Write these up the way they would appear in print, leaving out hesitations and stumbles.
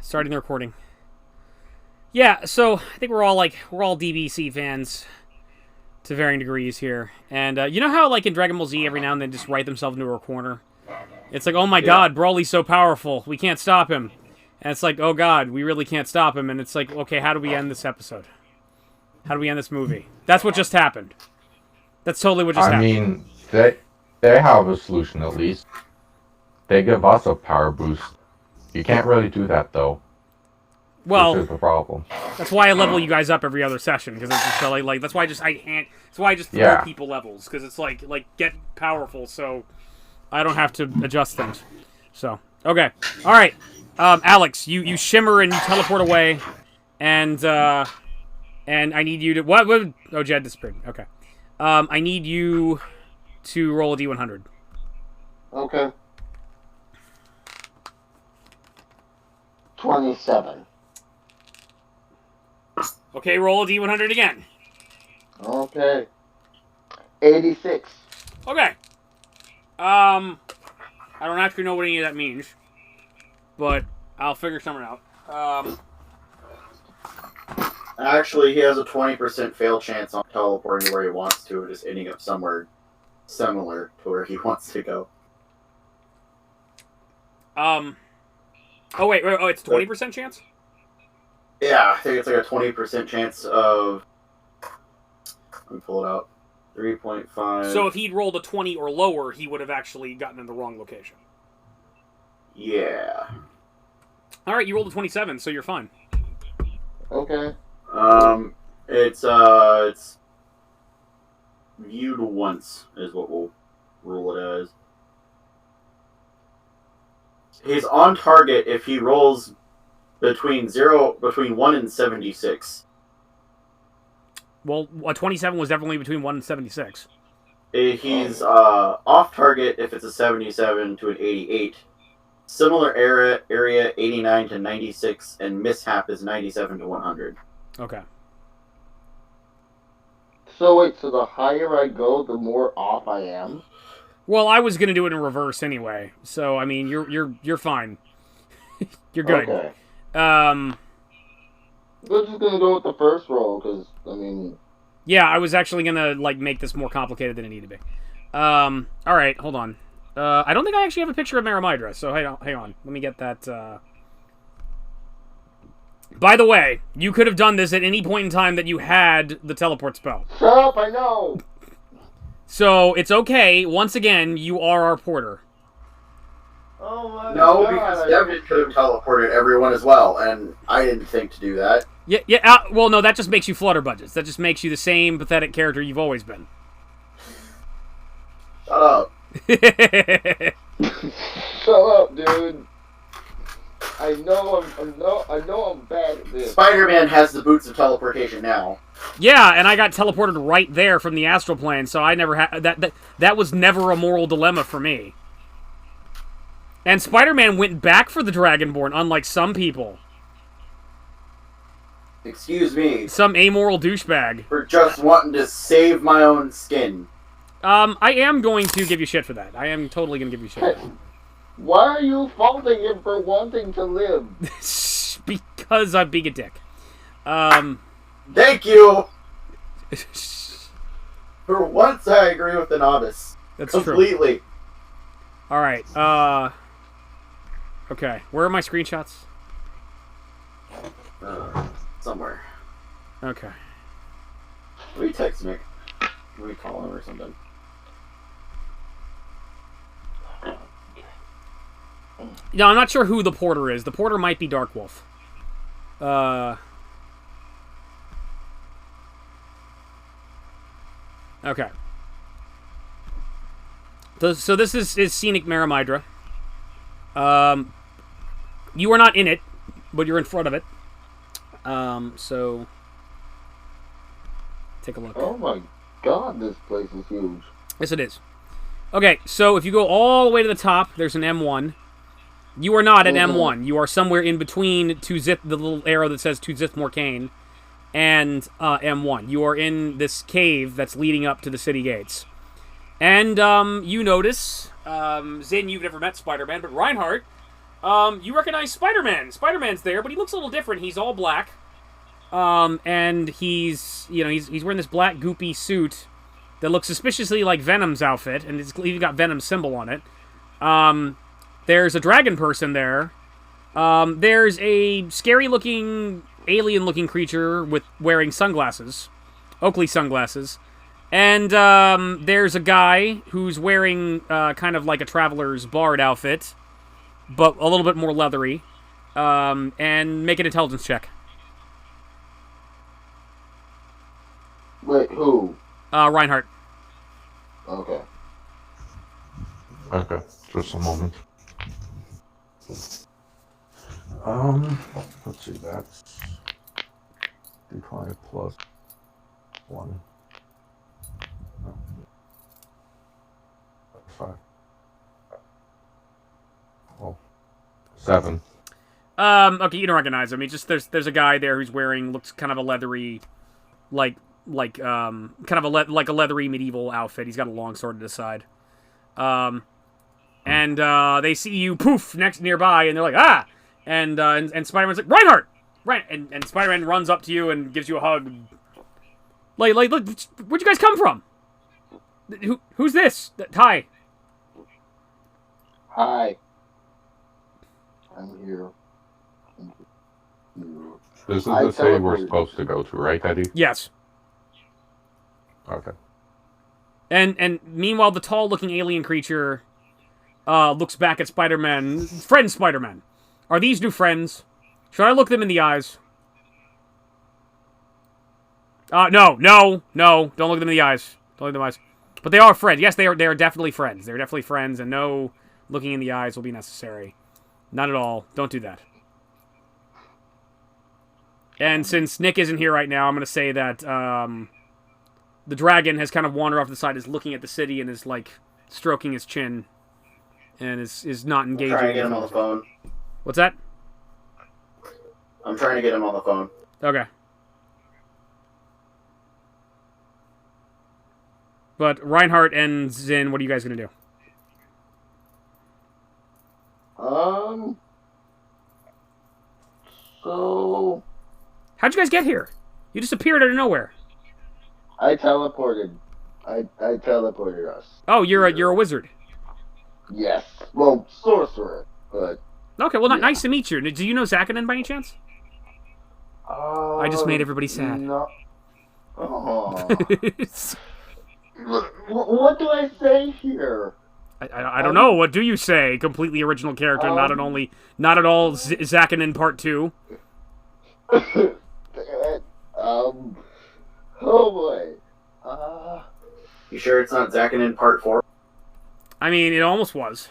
Starting the recording. Yeah, so I think we're all DBC fans to varying degrees here. And you know how in Dragon Ball Z every now and then just write themselves into a corner? It's like, oh my god, Broly's so powerful, we can't stop him. And it's like, oh god, we really can't stop him. And it's like, okay, how do we end this episode? How do we end this movie? That's what just happened. That's totally what just happened. I mean, they have a solution at least. They give us a power boost. You can't really do that though. Well, which is the problem. That's why I level you guys up every other session, because it's just like that's why I just throw people levels, because it's like get powerful, so I don't have to adjust things. So okay, all right, Alex, you shimmer and you teleport away, and I need you to what? Oh, Jed disappeared. Okay, I need you to roll a D100. Okay. 27. Okay, roll a D100 again. Okay. 86. Okay. I don't actually know what any of that means, but I'll figure something out. Actually, he has a 20% fail chance on teleporting where he wants to, just ending up somewhere similar to where he wants to go. Oh wait, it's 20% chance? Yeah, I think it's like a 20% chance of... Let me pull it out. 3.5... So if he'd rolled a 20 or lower, he would have actually gotten in the wrong location. Yeah. Alright, you rolled a 27, so you're fine. Okay. It's viewed once, is what we'll rule it as. He's on target if he rolls between 1 and 76. Well, a 27 was definitely between 1 and 76. He's off target if it's a 77 to an 88. Similar area 89 to 96, and mishap is 97 to 100. Okay. So wait, so the higher I go, the more off I am? Well, I was gonna do it in reverse anyway, so I mean, you're fine. You're good. Okay. I'm just gonna go with the first roll, because, I mean... Yeah, I was actually gonna, make this more complicated than it needed to be. Alright, hold on. I don't think I actually have a picture of Maerimydra, so hang on. Let me get that, By the way, you could have done this at any point in time that you had the teleport spell. Shut up, I know! So, it's okay. Once again, you are our porter. Oh my No, God. because Devdan could have teleported everyone as well, and I didn't think to do that. Yeah, well, no, that just makes you flutter budgets. That just makes you the same pathetic character you've always been. Shut up. Shut up, dude. I know I'm bad at this. Spider-Man has the boots of teleportation now. Yeah, and I got teleported right there from the astral plane, so I never had that was never a moral dilemma for me. And Spider-Man went back for the Dragonborn, unlike some people. Excuse me. Some amoral douchebag. For just wanting to save my own skin. I am going to give you shit for that. I am totally going to give you shit for that. Why are you faulting him for wanting to live? Because I'm being a dick. Thank you! For once, I agree with the novice. That's completely. True. Alright, okay, where are my screenshots? Somewhere. Okay. We text Nick. We call him or something. No, I'm not sure who the porter is. The porter might be Darkwolf. Okay. So this is Scenic Maerimydra. You are not in it, but you're in front of it. So take a look. Oh my God, this place is huge. Yes, it is. Okay, so if you go all the way to the top, there's an M1. You are not at M1. You are somewhere in between the little arrow that says To Zith Morcane, and M1. You are in this cave that's leading up to the city gates. And you notice, Zin, you've never met Spider-Man, but Reinhardt, You recognize Spider-Man. Spider-Man's there, but he looks a little different. He's all black. And he's wearing this black goopy suit that looks suspiciously like Venom's outfit, and it's even got Venom's symbol on it. There's a dragon person there. There's a scary-looking, alien-looking creature wearing sunglasses. Oakley sunglasses. And there's a guy who's wearing kind of like a traveler's bard outfit, but a little bit more leathery. And make an intelligence check. Wait, who? Reinhardt. Okay. Okay, just a moment. Let's see, that's D20 plus 1. 5. Oh, 7. Okay, you don't recognize him. There's a guy there who's looks kind of a leathery, like kind of like a leathery medieval outfit. He's got a long sword to the side. And they see you poof nearby, and they're like, ah! And Spider-Man's like, Reinhardt! Right, and Spider-Man runs up to you and gives you a hug. Like, look, where'd you guys come from? Who's this? Hi. Hi. I'm here. This is the city we're supposed to go to, right, Eddie? Yes. Okay. And meanwhile, the tall-looking alien creature looks back at Spider-Man. Friend Spider-Man. Are these new friends? Should I look them in the eyes? No. Don't look them in the eyes. Don't look them in the eyes. But they are friends. Yes, they are definitely friends. They're definitely friends, and no looking in the eyes will be necessary. Not at all. Don't do that. And since Nick isn't here right now, I'm going to say that the dragon has kind of wandered off to the side, is looking at the city, and is, like, stroking his chin. And is not engaging. I'm trying to get him on the phone. What's that? I'm trying to get him on the phone. Okay. But Reinhardt and Zinn, what are you guys going to do? So... How'd you guys get here? You just appeared out of nowhere. I teleported. I teleported us. Oh, you're a wizard. Yes. Well, sorcerer, but... Okay, well, nice to meet you. Do you know Zakanin by any chance? I just made everybody sad. No. Oh. What do I say here? I don't know. What do you say? Completely original character, not at all Zakanin Part 2. Oh boy. You sure it's not Zakanin Part 4? I mean, it almost was.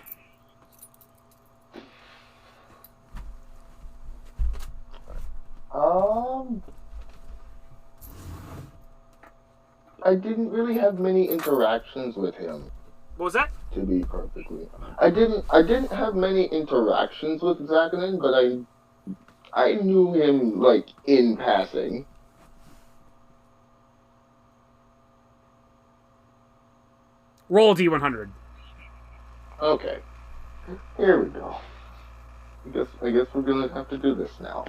I didn't really have many interactions with him. What was that? To be perfectly, I didn't have many interactions with Zakanin, but I knew him like in passing. Roll a D100. Okay, here we go. I guess we're gonna have to do this now.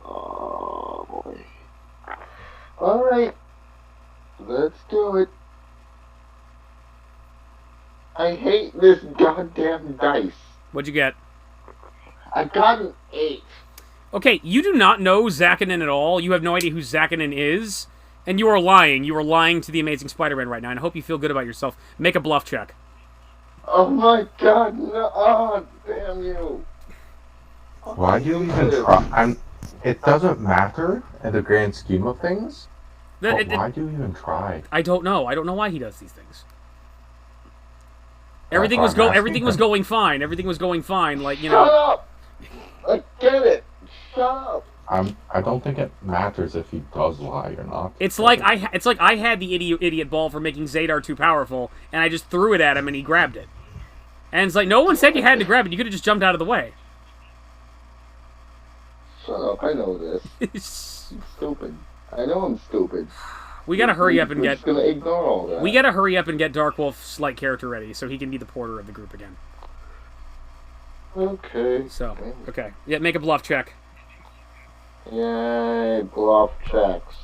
Oh boy. Alright. Let's do it. I hate this goddamn dice. What'd you get? I got an 8. Okay, you do not know Zakanin at all. You have no idea who Zakanin is. And you are lying. You are lying to the Amazing Spider-Man right now. And I hope you feel good about yourself. Make a bluff check. Oh my god, no. Oh, damn you. Why do you even try? It doesn't matter in the grand scheme of things. But why do you even try? I don't know. I don't know why he does these things. Everything was going fine. Everything was going fine. Like, you know. Shut up! I get it. Shut up. I don't think it matters if he does lie or not. It's like I had the idiot ball for making Zadar too powerful, and I just threw it at him, and he grabbed it. And it's like, no one said you had to grab it. You could have just jumped out of the way. Shut up. I know this. I'm stupid. I know I'm stupid. We gotta hurry up and We're get. just gonna ignore all that. We gotta hurry up and get Darkwolf's like character ready so he can be the porter of the group again. Okay. So, okay, yeah, make a bluff check. Yay, bluff checks.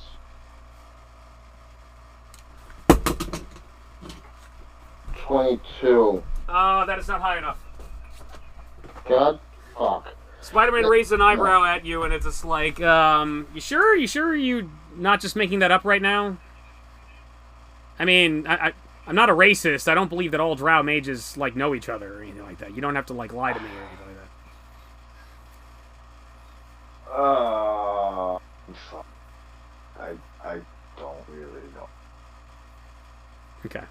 22. That is not high enough. God, fuck. Spider-Man raised an eyebrow at you, and it's just like, you sure? You sure you not just making that up right now? I mean, I'm not a racist. I don't believe that all drow mages, like, know each other or anything like that. You don't have to, like, lie to me or anything like that. I don't really know. Okay.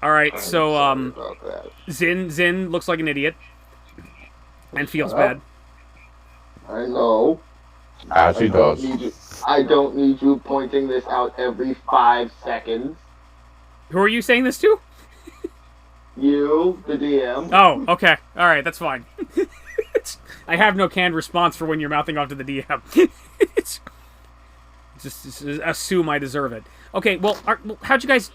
Alright, so, Sorry about that. Zin looks like an idiot. And feels bad. I know. As he does. I don't need you pointing this out every 5 seconds. Who are you saying this to? You, the DM. Oh, okay. Alright, that's fine. I have no canned response for when you're mouthing off to the DM. just assume I deserve it. Okay, well, how'd you guys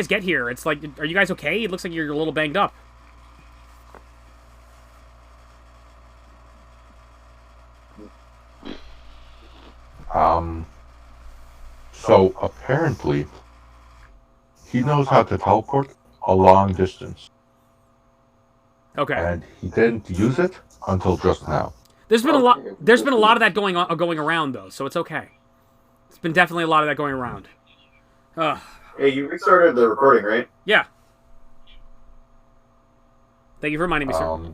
get here? It's like, are you guys okay? It looks like you're a little banged up. So apparently, he knows how to teleport a long distance, Okay. and he didn't use it until just now. There's been a lot of that going around though, so it's okay. It's been definitely a lot of that going around. Hey, you restarted the recording, right? Yeah. Thank you for reminding me, sir.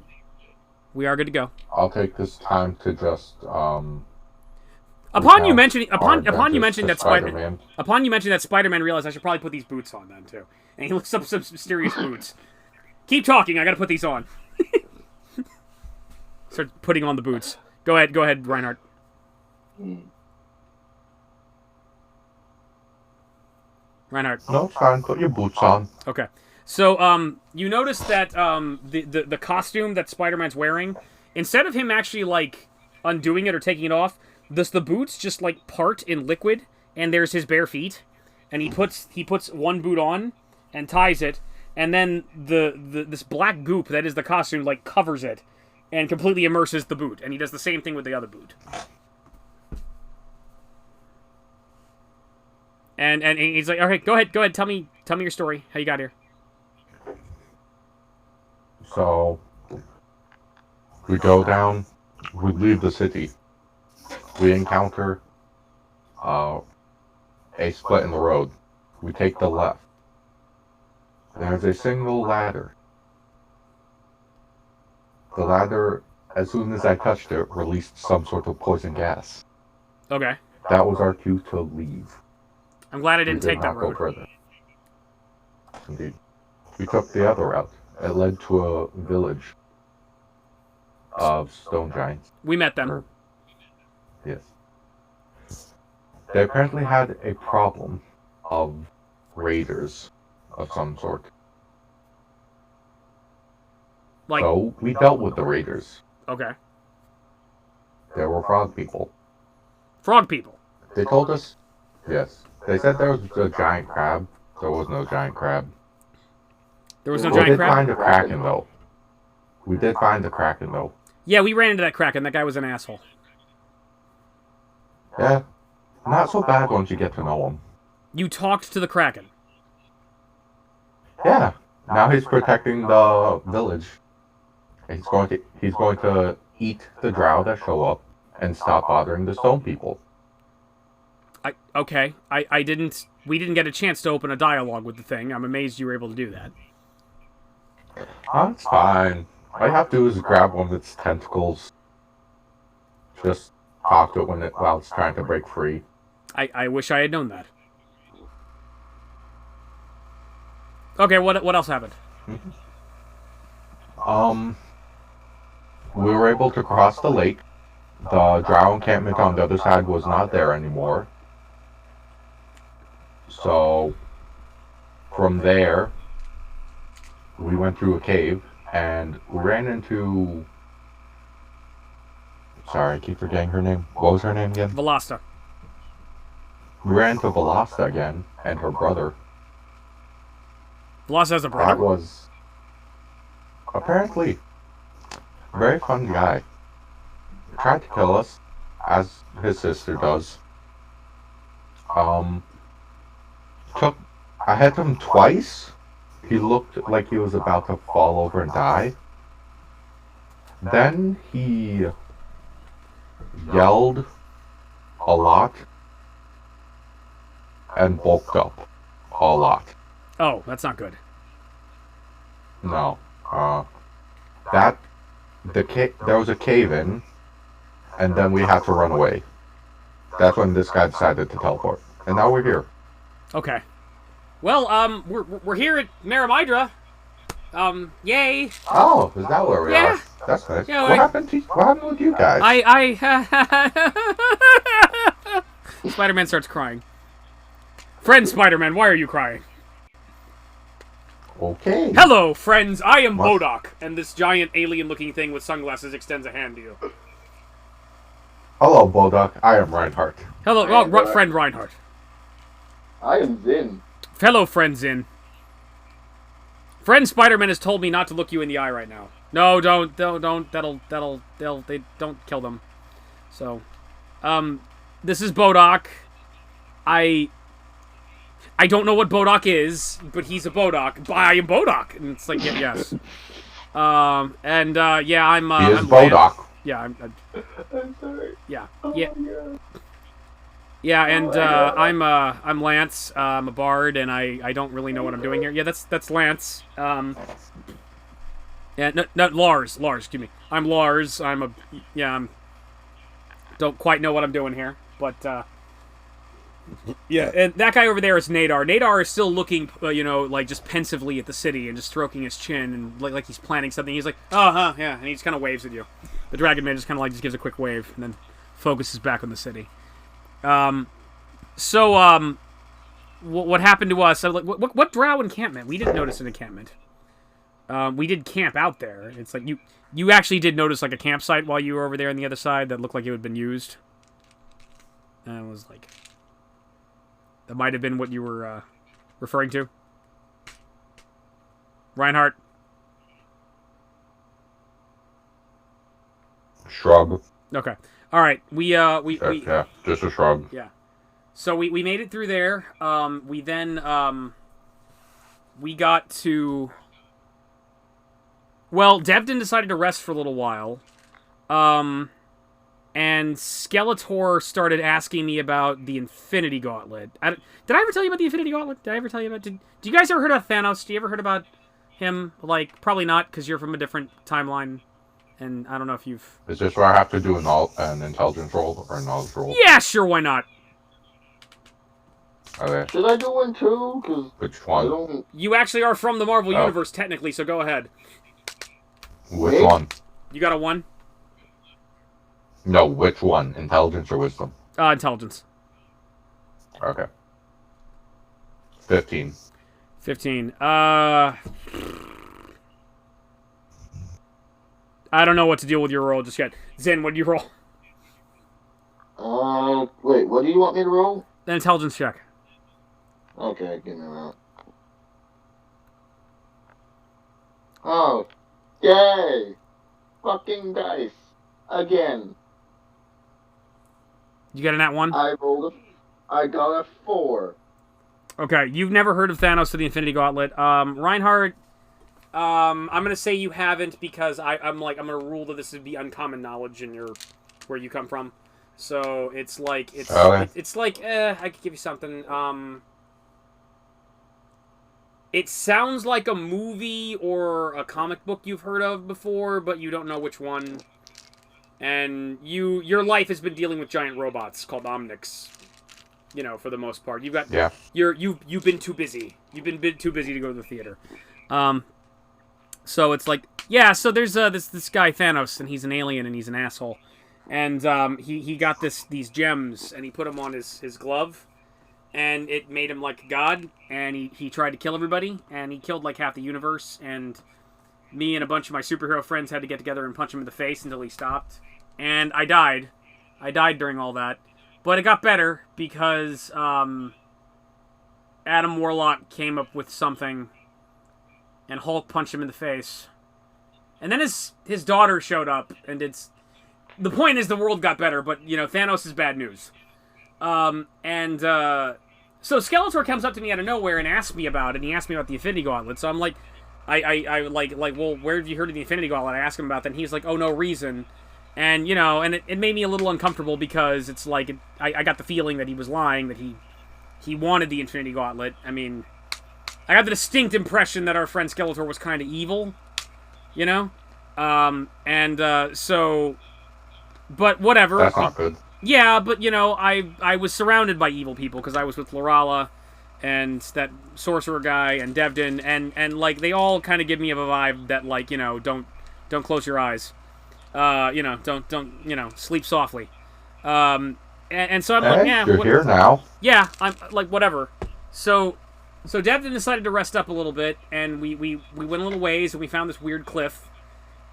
We are good to go. I'll take this time to just Upon you mentioning that Spider-Man. Spider-Man realized I should probably put these boots on then too. And he looks up some mysterious boots. Keep talking. I gotta put these on. Start putting on the boots. Go ahead, Reinhardt. Reinhardt. No, it's fine. Put your boots on. Okay. So, you notice that the costume that Spider-Man's wearing, instead of him actually like undoing it or taking it off, the boots just like part in liquid, and there's his bare feet, and he puts one boot on and ties it, and then this black goop that is the costume like covers it and completely immerses the boot, and he does the same thing with the other boot. And he's like, okay, go ahead, tell me your story, how you got here. So we go down, we leave the city. We encounter a split in the road. We take the left. There's a single ladder. The ladder, as soon as I touched it, released some sort of poison gas. Okay. That was our cue to leave. I'm glad I didn't take that not go road. further. Indeed. We took the other route. It led to a village of stone giants. We met them. Yes. They apparently had a problem of raiders of some sort. Like, So we dealt with the raiders. okay. There were frog people. Frog people. They told us, yes. They said there was a giant crab. There was no giant crab. There was no We giant did crab? find a kraken though. We did find the kraken though. Yeah, we ran into that Kraken. That guy was an asshole. Yeah. Not so bad once you get to know him. You talked to the Kraken. Yeah. Now he's protecting the village. He's going to eat the drow that show up and stop bothering the stone people. We didn't get a chance to open a dialogue with the thing. I'm amazed you were able to do that. Oh, it's fine. All you have to do is grab one of its tentacles. Just talk to it while it's trying to break free. I wish I had known that. Okay, what else happened? We were able to cross the lake. The drow encampment on the other side was not there anymore. So, from there, we went through a cave, and we ran into... Sorry, I keep forgetting her name. What was her name again? Velasta. We ran into Velasta again and her brother. Velasa has a That brother? was apparently a very fun guy. He tried to kill us, as his sister does. Um, took I hit him twice. He looked like he was about to fall over and die. Then he yelled a lot and bulked up a lot. Oh, that's not good. No. There was a cave in, and then we had to run away. That's when this guy decided to teleport, and now we're here. Okay. Well, we're here at Maerimydra. Yay! Oh, is that where we Yeah. are? That's nice. Yeah, What happened with you guys? Spider-Man starts crying. Friend Spider-Man, why are you crying? Okay. Hello, friends. I am What? Bodok, and this giant alien-looking thing with sunglasses extends a hand to you. Hello, Bodok. I am Reinhardt. Hello, Hi, Bodok. friend Reinhardt. I am Zin. Fellow friend Zin. Friend Spider-Man has told me not to look you in the eye right now. No, don't. They don't kill them. So, this is Bodok. I don't know what Bodok is, but he's a Bodok. I am Bodok, and it's like yes. I'm. He is I'm Bodok. Yeah, I'm sorry. yeah, Oh yeah, my God. yeah, and Oh, I'm Lance. I'm a bard, and I don't really know what I'm doing here. Yeah, that's Lance. Yeah, no, Lars, excuse me. I'm Lars. Don't quite know what I'm doing here, but yeah, and that guy over there is Nadar. Nadar is still looking, like just pensively at the city and just stroking his chin and like he's planning something. He's like, yeah, and he just kind of waves at you. The Dragon Man just kind of just gives a quick wave and then focuses back on the city. What happened to us? What drow encampment? We didn't notice an encampment. We did camp out there. It's like you actually did notice like a campsite while you were over there on the other side that looked like it had been used. And it was like that might have been what you were referring to. Reinhardt. Shrug. Okay. All right. We Yeah, just a shrug. Yeah. So we made it through there. We then we got to. Well, Devdan decided to rest for a little while. And Skeletor started asking me about the Infinity Gauntlet. Did I ever tell you about the Infinity Gauntlet? Did I ever tell you about? Do you guys ever heard of Thanos? Do you ever heard about him? Like, probably not, because you're from a different timeline. And I don't know if you've... Is this where I have to do an intelligence roll or a knowledge roll? Yeah, sure, why not? Okay. Should I do one too? Cause Which I one? don't. You actually are from the Marvel Oh. Universe, technically, so go ahead. Which Wait. one? You got a 1? No, which one? Intelligence or wisdom? Intelligence. Okay. 15. 15. I don't know what to deal with your roll just yet. Zen, what did you roll? Wait. What do you want me to roll? An intelligence check. Okay, give me that. Oh, yay! Fucking dice again. You got a nat 1? I got a 4. Okay, you've never heard of Thanos or the Infinity Gauntlet. Reinhardt, I'm gonna say you haven't because I'm gonna rule that this would be uncommon knowledge in where you come from. So it's like Okay. I could give you something. It sounds like a movie or a comic book you've heard of before, but you don't know which one. And your life has been dealing with giant robots called Omnics. For the most part, you've been too busy. You've been too busy to go to the theater. So it's like, yeah. So there's this guy Thanos, and he's an alien, and he's an asshole. And he got these gems, and he put them on his glove, and it made him like a god. And he tried to kill everybody, and he killed like half the universe. And me and a bunch of my superhero friends had to get together and punch him in the face until he stopped. And I died. I died during all that. But it got better because Adam Warlock came up with something, and Hulk punched him in the face. And then his daughter showed up, and the point is the world got better, but, Thanos is bad news. So Skeletor comes up to me out of nowhere and asks me about it, and he asked me about the Infinity Gauntlet, so I'm like, well, where have you heard of the Infinity Gauntlet? I asked him about that, and he's like, oh, no reason. And, and it made me a little uncomfortable because it's like, I got the feeling that he was lying, that he wanted the Infinity Gauntlet. I mean, I got the distinct impression that our friend Skeletor was kind of evil, but whatever. That's not good. Yeah, but, I was surrounded by evil people because I was with Lorala and that sorcerer guy and Devdan, and like, they all kind of give me a vibe that, like, don't close your eyes. Don't sleep softly. And so I'm like, yeah. You're here now. Yeah, I'm like, whatever. So Devdan decided to rest up a little bit, and we went a little ways, and we found this weird cliff.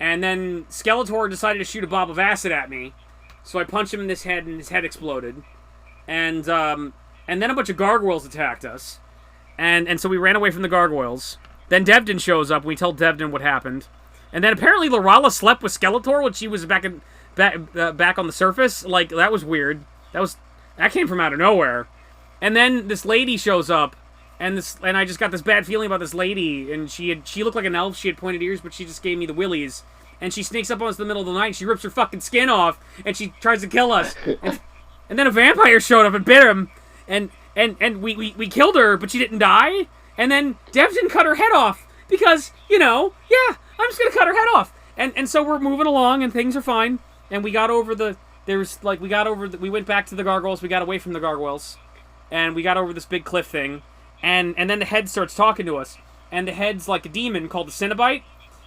And then Skeletor decided to shoot a bob of acid at me. So I punched him in his head, and his head exploded. And then a bunch of gargoyles attacked us. And so we ran away from the gargoyles. Then Devdan shows up, and we tell Devdan what happened. And then apparently Lorala slept with Skeletor when she was back on the surface. Like, that was weird. That came from out of nowhere. And then this lady shows up, and I just got this bad feeling about this lady. And she looked like an elf. She had pointed ears, but she just gave me the willies. And she sneaks up on us in the middle of the night. And she rips her fucking skin off, and she tries to kill us. And then a vampire showed up and bit him, and we killed her, but she didn't die. And then Devdan cut her head off because I'm just gonna cut her head off. And so we're moving along, and things are fine. And we got over we went back to the gargoyles. We got away from the gargoyles, and we got over this big cliff thing. And then the head starts talking to us, and the head's like a demon called the Cenobite.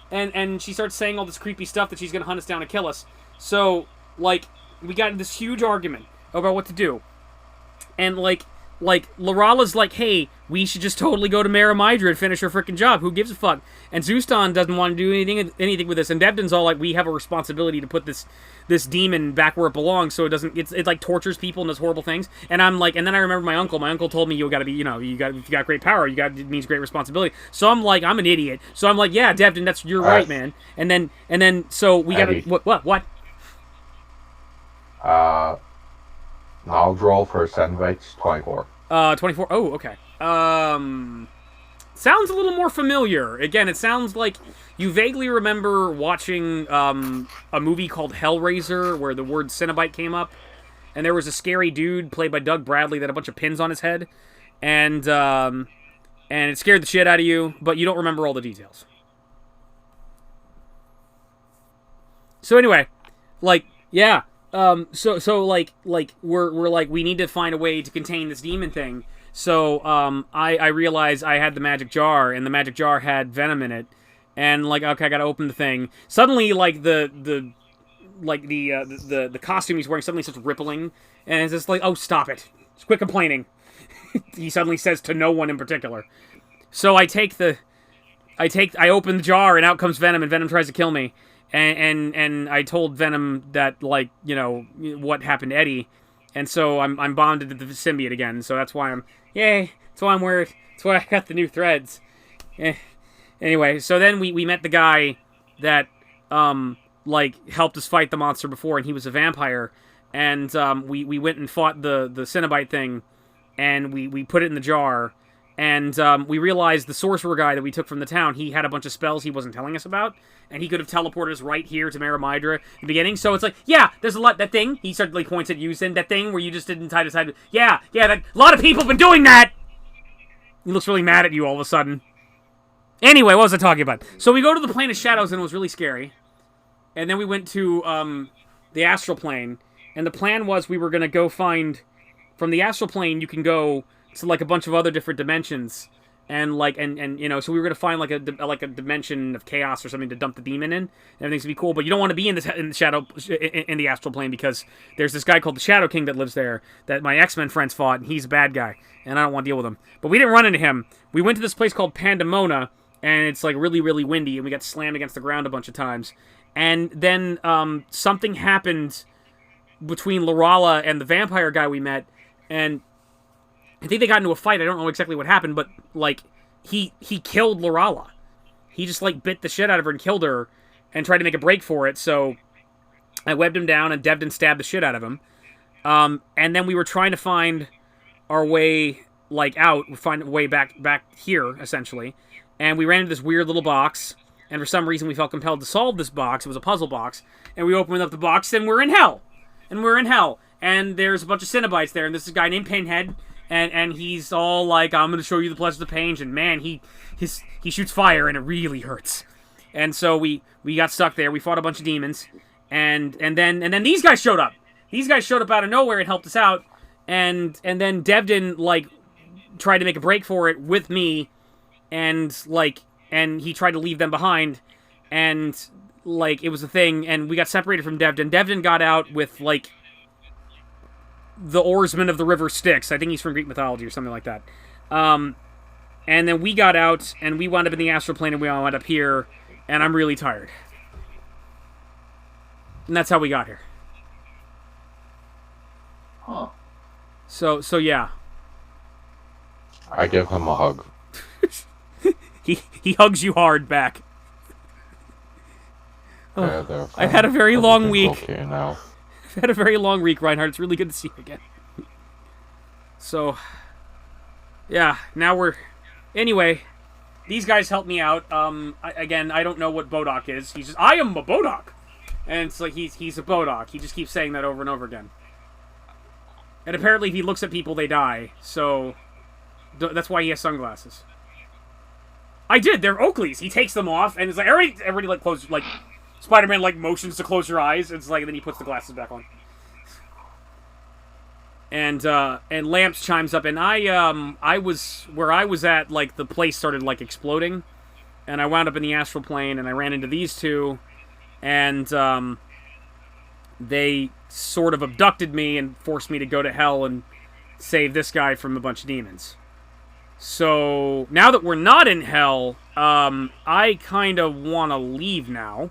And she starts saying all this creepy stuff that she's going to hunt us down and kill us. So, like, we got in this huge argument about what to do. And, like Lorala's like, hey, we should just totally go to Maerimydra and finish her freaking job. Who gives a fuck? And Zeuston doesn't want to do anything with this. And Devdan's all like, we have a responsibility to put this demon back where it belongs, so it like tortures people and does horrible things. And I'm like, and then I remember my uncle. My uncle told me you got to be, if you got great power, it means great responsibility. So I'm like, I'm an idiot. So I'm like, yeah, Devdan, you're right, man. And then so we got to what? Knowledge roll for Cenobites, 24. 24. Oh, okay. Sounds a little more familiar. Again, it sounds like you vaguely remember watching a movie called Hellraiser where the word Cenobite came up, and there was a scary dude played by Doug Bradley that had a bunch of pins on his head, and it scared the shit out of you, but you don't remember all the details. So anyway, like, yeah. So we're like, we need to find a way to contain this demon thing. So, I realized I had the magic jar, and the magic jar had venom in it, and like, okay, I gotta open the thing. Suddenly, like, the costume he's wearing suddenly starts rippling, and it's just like, oh, stop it. Just quit complaining. He suddenly says to no one in particular. So I open the jar, and out comes Venom, and Venom tries to kill me. And I told Venom that, like, what happened to Eddie, and so I'm bonded to the symbiote again. So that's why that's why I'm weird. That's why I got the new threads. Anyway, so then we met the guy that helped us fight the monster before, and he was a vampire, and we went and fought the Cenobite thing, and we put it in the jar. And we realized the sorcerer guy that we took from the town, he had a bunch of spells he wasn't telling us about, and he could have teleported us right here to Maerimydra in the beginning. So it's like, yeah, there's a lot, that thing, he suddenly points at you, saying that thing where you just didn't tie to side. Yeah, a lot of people have been doing that! He looks really mad at you all of a sudden. Anyway, what was I talking about? So we go to the Plane of Shadows, and it was really scary. And then we went to the Astral Plane, and the plan was we were going to go find, from the Astral Plane, you can go to like a bunch of other different dimensions, and so we were gonna find like a dimension of chaos or something to dump the demon in. And everything's gonna be cool, but you don't want to be in the astral plane, because there's this guy called the Shadow King that lives there that my X-Men friends fought, and he's a bad guy, and I don't want to deal with him. But we didn't run into him. We went to this place called Pandemona, and it's like really, really windy, and we got slammed against the ground a bunch of times. And then something happened between Lorala and the vampire guy we met, and I think they got into a fight. I don't know exactly what happened, but like he killed Lorala. He just like bit the shit out of her and killed her, and tried to make a break for it. So I webbed him down, and Devdan stabbed the shit out of him. And then we were trying to find our way like out, find a way back here essentially, and we ran into this weird little box. And for some reason, we felt compelled to solve this box. It was a puzzle box, and we opened up the box, and we're in hell. And there's a bunch of Cenobites there, and this is a guy named Pinhead, and he's all like, "I'm going to show you the pleasure of the pain," and man, he shoots fire, and it really hurts. And so we got stuck there. We fought a bunch of demons, and then these guys showed up. These guys showed up out of nowhere and helped us out, and then Devdan like tried to make a break for it with me, and he tried to leave them behind, and like it was a thing, and we got separated from Devdan. Devdan got out with like the oarsman of the river Styx. I think he's from Greek mythology or something like that. And then we got out, and we wound up in the astral plane, and we all wound up here, and I'm really tired. And that's how we got here. Huh. So yeah. I give him a hug. He hugs you hard back. Oh, I've had a very long week. Okay now. I've had a very long week, Reinhardt. It's really good to see you again. So, yeah, now we're... Anyway, these guys helped me out. I don't know what Bodok is. He's just, I am a Bodok! And it's like, he's a Bodok. He just keeps saying that over and over again. And apparently if he looks at people, they die. So, that's why he has sunglasses. I did. They're Oakleys. He takes them off, and it's like everybody like close, like Spider-Man like motions to close your eyes. It's like, and then he puts the glasses back on. And Lamps chimes up, and I was where I was at. Like the place started like exploding, and I wound up in the astral plane, and I ran into these two, and they sort of abducted me and forced me to go to hell and save this guy from a bunch of demons. So, now that we're not in hell, I kind of want to leave now.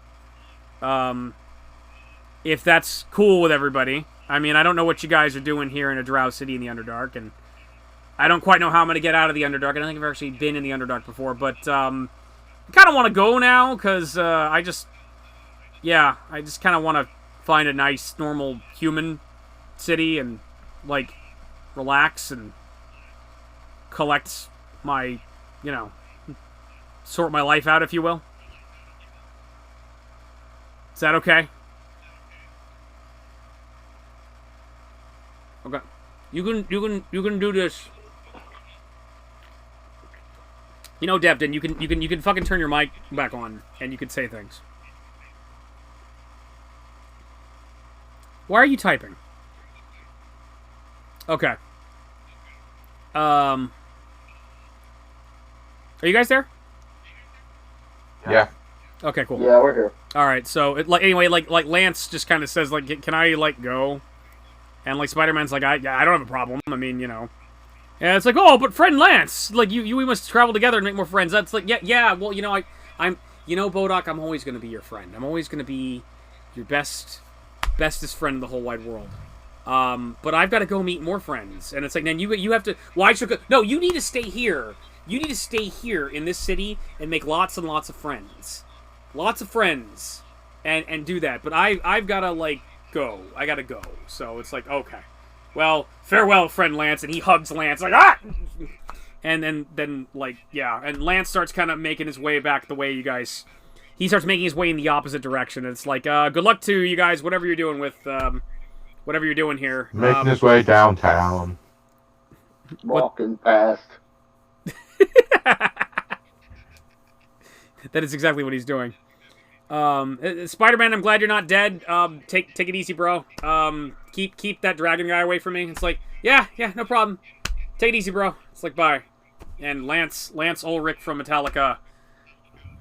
If that's cool with everybody. I mean, I don't know what you guys are doing here in a Drow City in the Underdark, and I don't quite know how I'm going to get out of the Underdark. I don't think I've actually been in the Underdark before, but I kind of want to go now, because I just kind of want to find a nice, normal human city and, like, relax and collect my, sort my life out, if you will. Is that okay? Okay. You can do this. Devdan, you can fucking turn your mic back on and you can say things. Why are you typing? Okay. Are you guys there? Yeah. Okay, cool. Yeah, we're here. All right, so anyway, like Lance just kind of says like, "Can I like go?" And like Spider-Man's like, "I don't have a problem. I mean, And it's like, "Oh, but friend Lance, like we must travel together and make more friends." That's like, yeah. Well, I'm Bodok. I'm always gonna be your friend. I'm always gonna be your bestest friend in the whole wide world. But I've got to go meet more friends, and it's like, then you have to. Why should go? No, you need to stay here. You need to stay here in this city and make lots and lots of friends. Lots of friends. And do that. But I've got to, like, go. I got to go. So it's like, okay. Well, farewell, friend Lance. And he hugs Lance, like, ah! And then like, yeah. And Lance starts kind of making his way back the way you guys... He starts making his way in the opposite direction. It's like, good luck to you guys, whatever you're doing with... whatever you're doing here. Making his way downtown. Walking past. That is exactly what he's doing. Spider-Man, I'm glad you're not dead. Take it easy, bro. Keep that dragon guy away from me. It's like, yeah, no problem. Take it easy, bro. It's like, bye. And Lance Ulrich from Metallica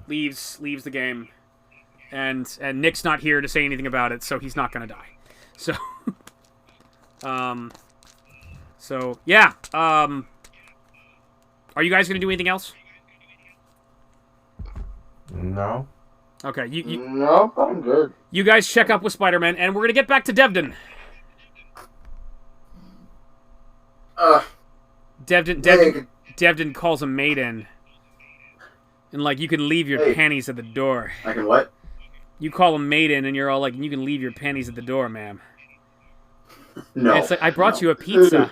leaves the game. And Nick's not here to say anything about it, so he's not gonna die. So, yeah. Are you guys gonna do anything else? No. Okay, Nope, I'm good. You guys check up with Spider-Man, and we're gonna get back to Devdan. Devdan calls a maiden. And, like, you can leave your Hey. panties at the door. I can what? You call a maiden, and you're all like, you can leave your panties at the door, ma'am. No. And it's like, I brought you a pizza.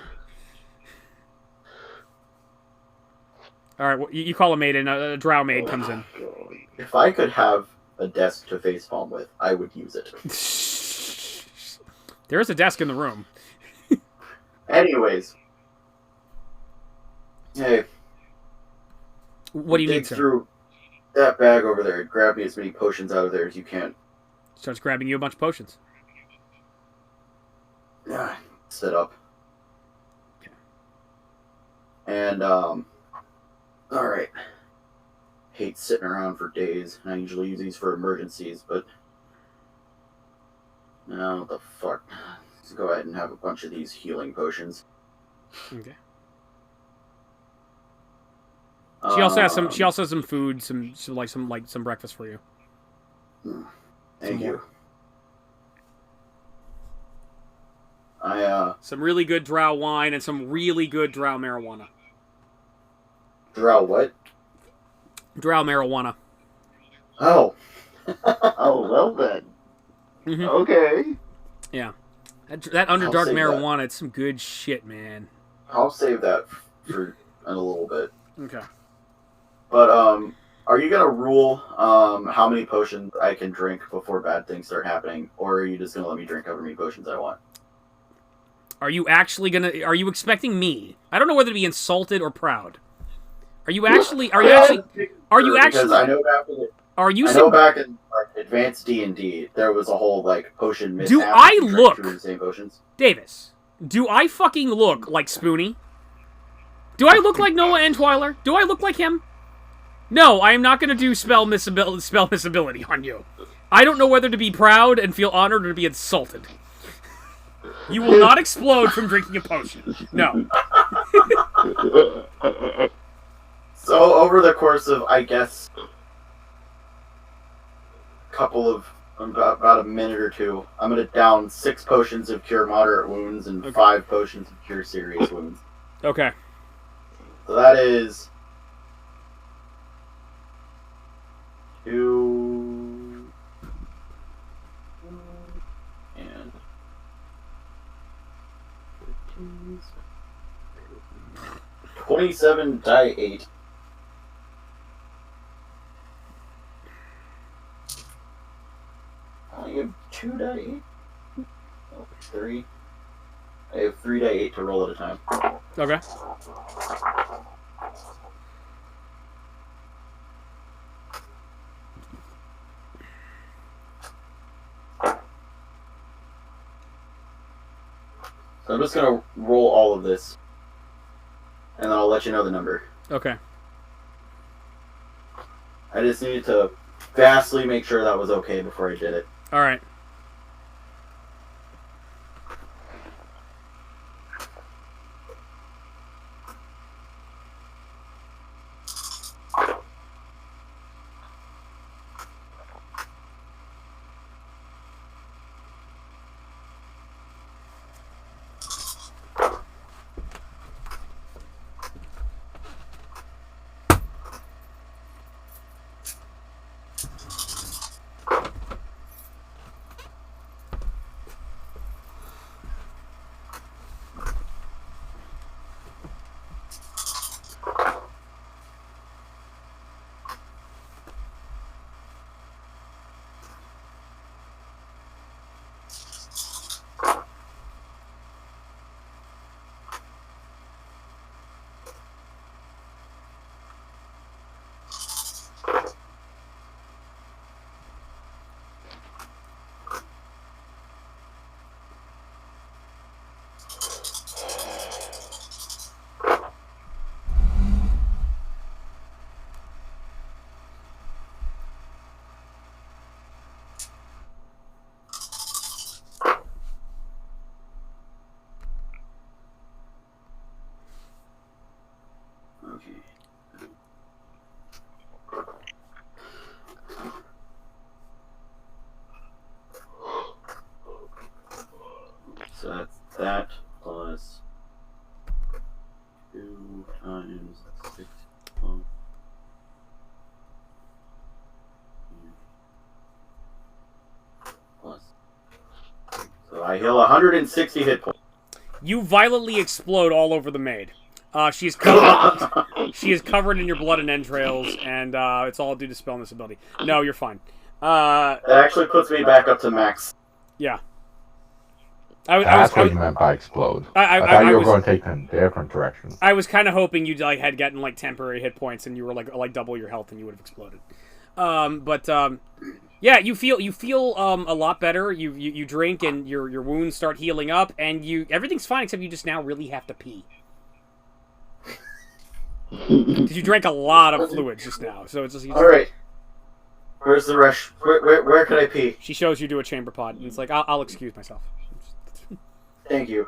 Alright, well, you call a maiden, a drow maid comes in. If I could have a desk to facepalm with, I would use it. There is a desk in the room. Anyways. Hey. What do you need, dig sir? through that bag over there and grab me as many potions out of there as you can. Starts grabbing you a bunch of potions. Yeah. Set up. Okay. And, alright. Hate sitting around for days. I usually use these for emergencies, but... No, what the fuck. Let's go ahead and have a bunch of these healing potions. Okay. She also has some. She also has some food, some breakfast for you. Thank you. Some really good drow wine and some really good drow marijuana. Drow what? Drow marijuana. Oh. Oh, well then. Mm-hmm. Okay. Yeah. That Underdark I'll save marijuana, it's some good shit, man. I'll save that for in a little bit. Okay. But, are you gonna rule, how many potions I can drink before bad things start happening? Or are you just gonna let me drink however many potions I want? Are you actually gonna... Are you expecting me? I don't know whether to be insulted or proud. Are you actually... Because I know back in like, advanced D&D, there was a whole, like, potion mishap. Do I look... Through the same potions. Davis, do I fucking look like Spoonie? Do I look like Noah Entwiler? Do I look like him? No, I am not going to do spell missability on you. I don't know whether to be proud and feel honored or to be insulted. You will not explode from drinking a potion. No. So, over the course of, I guess, about a minute or two, I'm going to down 6 potions of cure moderate wounds and 5 potions of cure serious wounds. Okay. So that is 2 and 27 die 8. I only have 2 die 8. Oh, 3. I have 3 die 8 to roll at a time. Okay. So I'm just going to roll all of this. And then I'll let you know the number. Okay. I just needed to vastly make sure that was okay before I did it. Alright. Okay. So that's that plus I heal 160 hit points. You violently explode all over the maid. She is covered. She is covered in your blood and entrails, and it's all due to spellness ability. No, you're fine. That actually puts me back up to max. Yeah. That's what you meant by explode. I thought you were going to take in a different direction. I was kind of hoping you like had gotten like temporary hit points, and you were like double your health, and you would have exploded. Yeah, you feel a lot better. You drink, and your wounds start healing up, and everything's fine except you just now really have to pee. Because you drank a lot of fluid just now, so it's just. All right. Where's the rush? Where can I pee? She shows you to a chamber pot, and it's like I'll excuse myself. Thank you.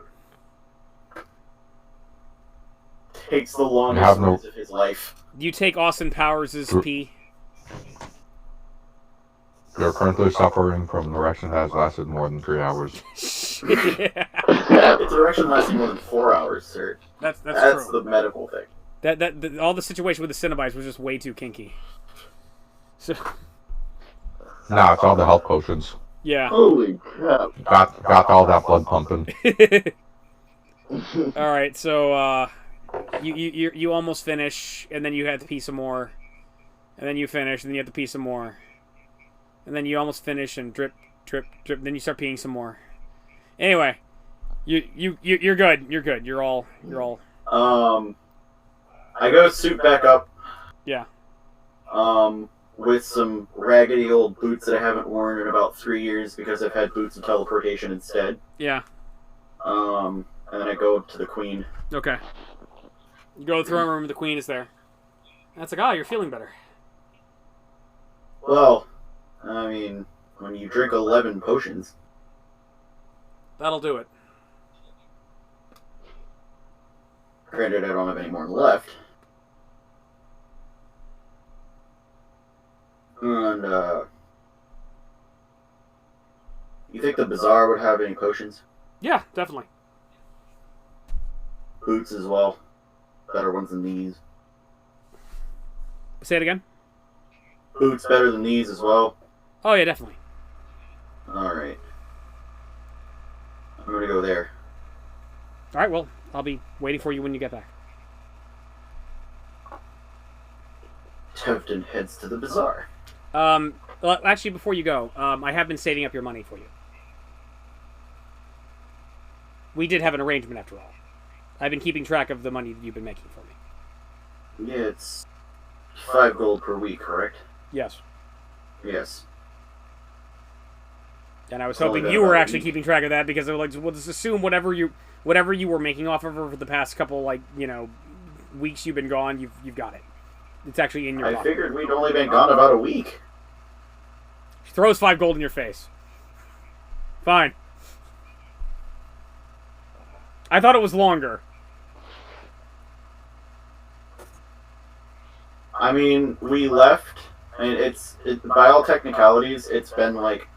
Takes the longest minutes of his life. Do you take Austin Powers' pee? You're currently suffering from an erection that has lasted more than 3 hours. It's erection lasting more than 4 hours, sir. That's That's true. the medical thing. All the situation with the Cinnabites was just way too kinky. So. Nah, it's all the health potions. Yeah. Holy crap. Got all that blood pumping. All right, so you almost finish, and then you have to pee some more, and then you finish, and then you have to pee some more, and then you almost finish and drip, drip, drip. Then you start peeing some more. Anyway, you're good. You're good. You're all. I go suit back up. Yeah. With some raggedy old boots that I haven't worn in about 3 years because I've had boots of teleportation instead. Yeah. And then I go to the queen. Okay. You go to the throne room, the queen is there. That's like, you're feeling better. Well, I mean, when you drink 11 potions. That'll do it. Granted, I don't have any more left. And, you think the bazaar would have any potions? Yeah, definitely. Boots as well. Better ones than these. Say it again? Boots better than these as well. Oh, yeah, definitely. Alright. I'm gonna go there. Alright, well, I'll be waiting for you when you get back. Devdan heads to the bazaar. Well, actually, before you go, I have been saving up your money for you. We did have an arrangement, after all. I've been keeping track of the money that you've been making for me. Yeah, it's 5 gold per week, correct? Yes. Yes. And I was hoping you were actually keeping track of that, because I was like, well, just assume whatever you were making off of her for the past couple, weeks you've been gone, you've got it. It's actually in your pocket. I figured we'd only been gone about a week. She throws 5 gold in your face. Fine. I thought it was longer. I mean, we left, and by all technicalities, it's been like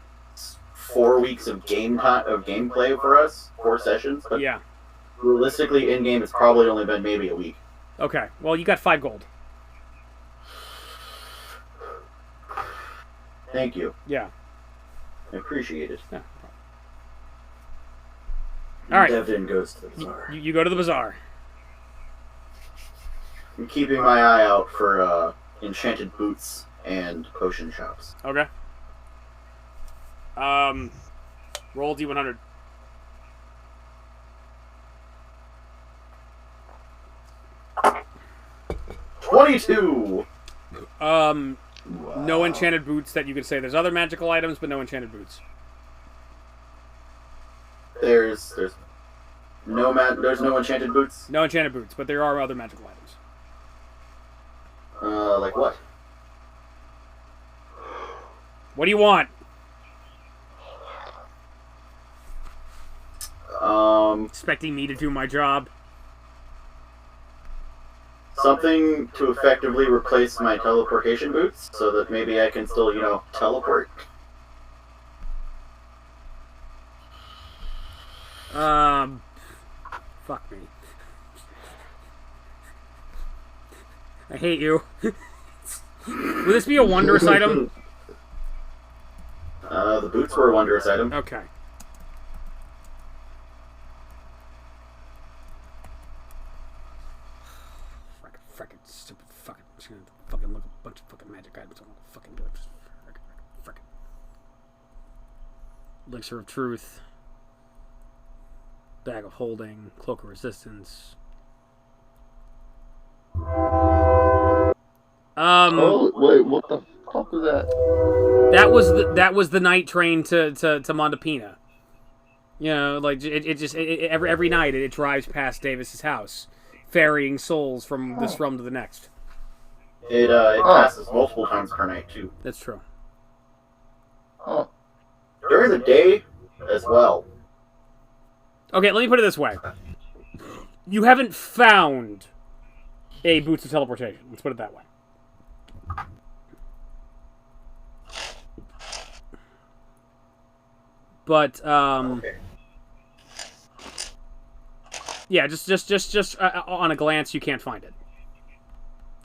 4 weeks of gameplay for us, 4 sessions. But yeah. Realistically, in game, it's probably only been maybe a week. Okay. Well, you got 5 gold. Thank you. Yeah. I appreciate it. Yeah. All right. Devdan goes to the bazaar. You go to the bazaar. I'm keeping my eye out for enchanted boots and potion shops. Okay. Roll D100. $22. No enchanted boots that you could say. There's other magical items, but no enchanted boots. There's no enchanted boots. No enchanted boots, but there are other magical items. Like what? What do you want? Expecting me to do my job. Something to effectively replace my teleportation boots, so that maybe I can still, teleport. Fuck me. I hate you. Will this be a wondrous item? The boots were a wondrous item. Okay. Elixir of Truth. Bag of Holding. Cloak of Resistance. Oh wait, what the fuck was that? That was the night train to Montepina. You know, like every night it drives past Davis's house, ferrying souls from this realm to the next. It passes multiple times per night too. That's true. Oh, During the day as well. Okay, let me put it this way: you haven't found a Boots of Teleportation. Let's put it that way. But Okay. yeah, just on a glance, you can't find it.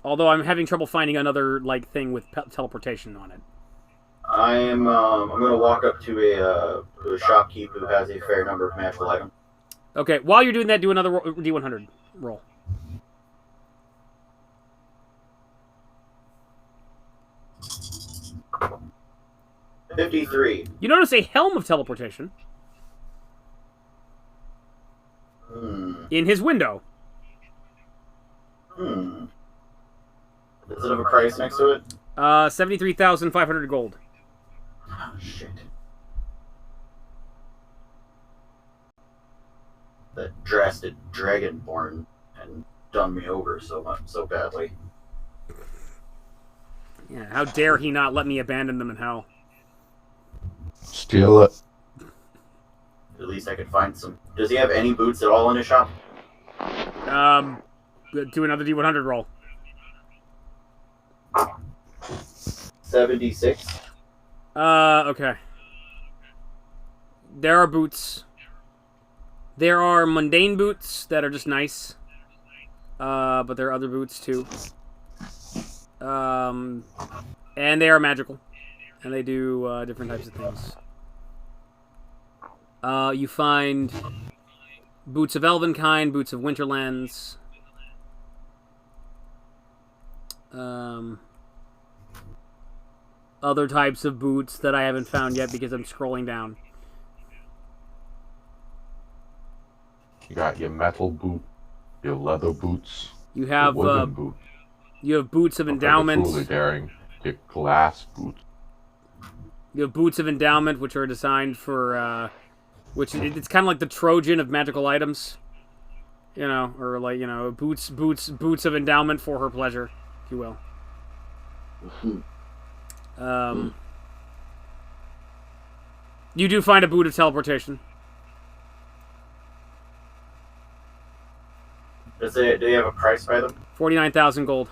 Although I'm having trouble finding another like thing with teleportation on it. I'm gonna walk up to a shopkeep who has a fair number of magical items. Okay, while you're doing that, do another D100 roll. $53. You notice a helm of teleportation in his window. Does it have a price next to it? 73,500 gold. Oh, shit. That drastic dragonborn and done me over so badly. Yeah, how dare he not let me abandon them in hell? Steal it. At least I could find some. Does he have any boots at all in his shop? Do another D100 roll. 76. Okay. There are boots. There are mundane boots that are just nice. But there are other boots too. And they are magical. And they do different types of things. You find boots of Elvenkind, boots of Winterlands. Other types of boots that I haven't found yet because I'm scrolling down. You got your metal boot, your leather boots, You have your wooden boots. you have boots of Okay, endowment. truly daring, your glass boots. You have boots of endowment, which are designed for, which it's kind of like the Trojan of magical items, you know, or like boots of endowment for her pleasure, if you will. You do find a boot of teleportation. Do they have a price by them? 49,000 gold.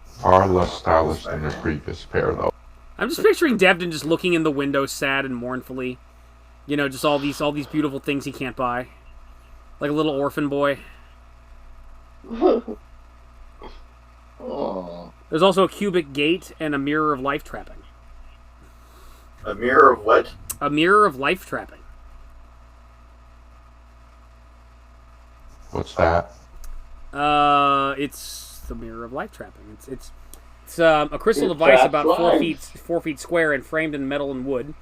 Far less stylish than the previous pair, though. I'm just picturing Devdan just looking in the window, sad and mournfully. You know, just all these beautiful things he can't buy, like a little orphan boy. oh. There's also a cubic gate and a mirror of life trapping. A mirror of what? A mirror of life trapping. What's that? It's the mirror of life trapping. It's a crystal device about 4 feet square and framed in metal and wood.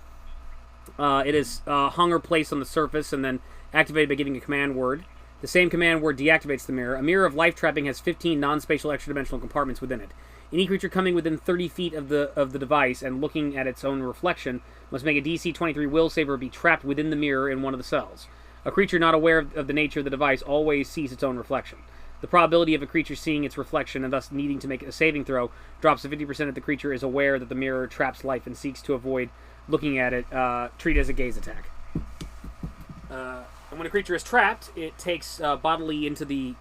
It is hung or placed on the surface and then activated by giving a command word. The same command word deactivates the mirror. A mirror of life trapping has 15 non-spatial extra-dimensional compartments within it. Any creature coming within 30 feet of the device and looking at its own reflection must make a DC 23 will save or be trapped within the mirror in one of the cells. A creature not aware of the nature of the device always sees its own reflection. The probability of a creature seeing its reflection and thus needing to make a saving throw drops to 50% if the creature is aware that the mirror traps life and seeks to avoid looking at it. Treat it as a gaze attack. And when a creature is trapped, it takes It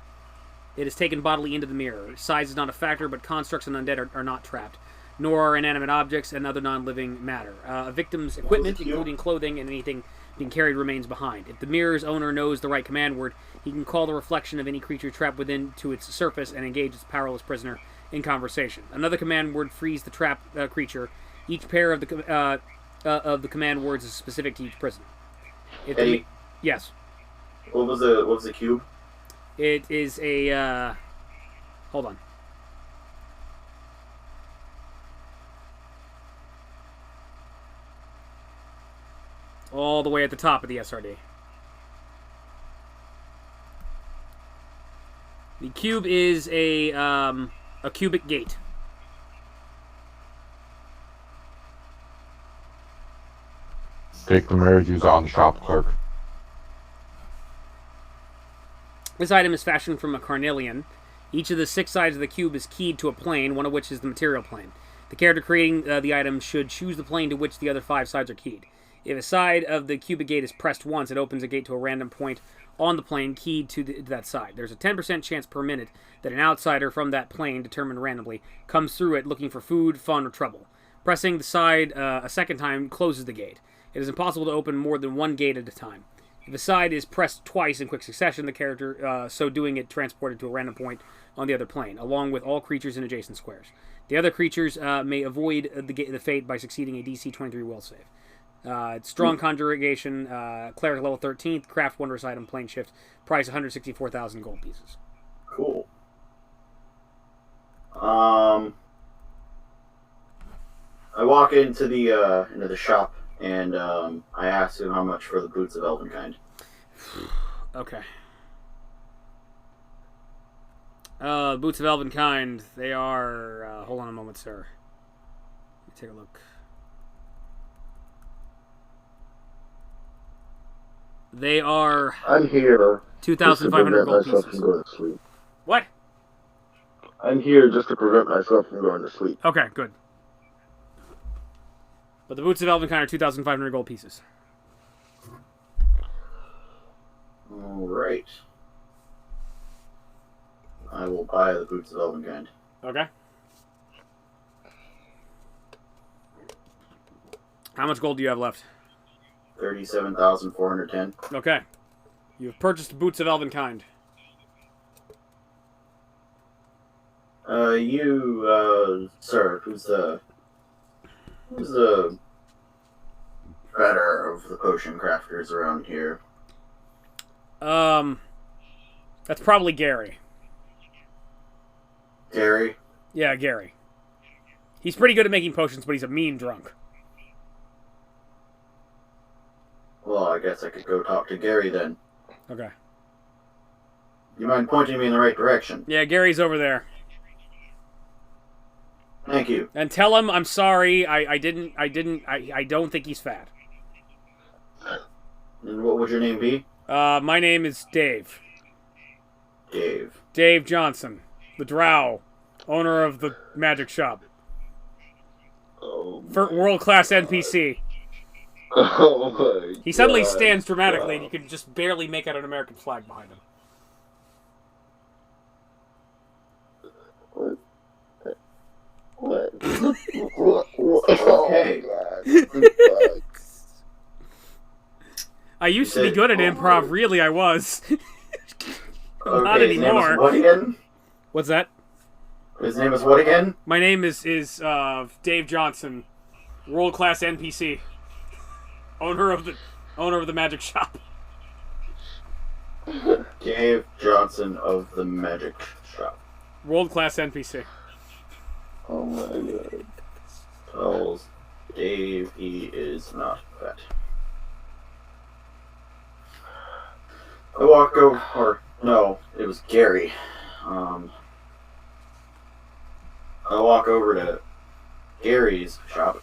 is taken bodily into the mirror. Size is not a factor, but constructs and undead are not trapped, nor are inanimate objects and other non-living matter. A victim's equipment, including clothing and anything being carried, remains behind. If the mirror's owner knows the right command word, he can call the reflection of any creature trapped within to its surface and engage its powerless prisoner in conversation. Another command word frees the trapped creature. Each pair of the command words is specific to each prisoner. Eddie, yes. What was the cube? It is a, hold on. all the way at the top of the SRD. The cube is a cubic gate. Take the marriages on the shop clerk. This item is fashioned from a carnelian. Each of the 6 sides of the cube is keyed to a plane, one of which is the material plane. The character creating the item should choose the plane to which the other 5 sides are keyed. If a side of the cubic gate is pressed once, it opens a gate to a random point on the plane keyed to that side. There's a 10% chance per minute that an outsider from that plane, determined randomly, comes through it looking for food, fun, or trouble. Pressing the side a second time closes the gate. It is impossible to open more than 1 gate at a time. If a side is pressed twice in quick succession, the character so doing it transported to a random point on the other plane, along with all creatures in adjacent squares. The other creatures may avoid the fate by succeeding a DC 23 will save. Strong Conjugation, Cleric level 13th, Craft Wondrous Item, Plane Shift, price 164,000 gold pieces. Cool. I walk into the shop and I ask him how much for the boots of Elvenkind. Okay. Boots of Elvenkind, they are... hold on a moment, sir. Let me take a look. They are... I'm here. 2,500 gold pieces. From going to sleep. What? I'm here just to prevent myself from going to sleep. Okay, good. But the Boots of Elvenkind are 2,500 gold pieces. Alright. I will buy the Boots of Elvenkind. Okay. How much gold do you have left? 37,410. Okay. You have purchased the Boots of Elvenkind. Sir, who's the better of the potion crafters around here? That's probably Gary. Gary? Yeah, Gary. He's pretty good at making potions, but he's a mean drunk. Well, I guess I could go talk to Gary then. Okay. You mind pointing me in the right direction? Yeah, Gary's over there. Thank you. And tell him I'm sorry. I don't think he's fat. And what would your name be? My name is Dave. Dave. Dave Johnson. The Drow. Owner of the magic shop. Oh, World-class NPC. oh my He suddenly God. stands dramatically, and you can just barely make out an American flag behind him. What? Okay. Oh, I used to be good at improv, really I was. Not Okay, his name anymore. is what again? What's that? His name is what again? My name is Dave Johnson, world-class NPC. Owner of the magic shop. Dave Johnson of the Magic Shop. World-class NPC. oh my God. Tells Dave he is not fat. I walk over, or no, it was Gary. I walk over to Gary's shop.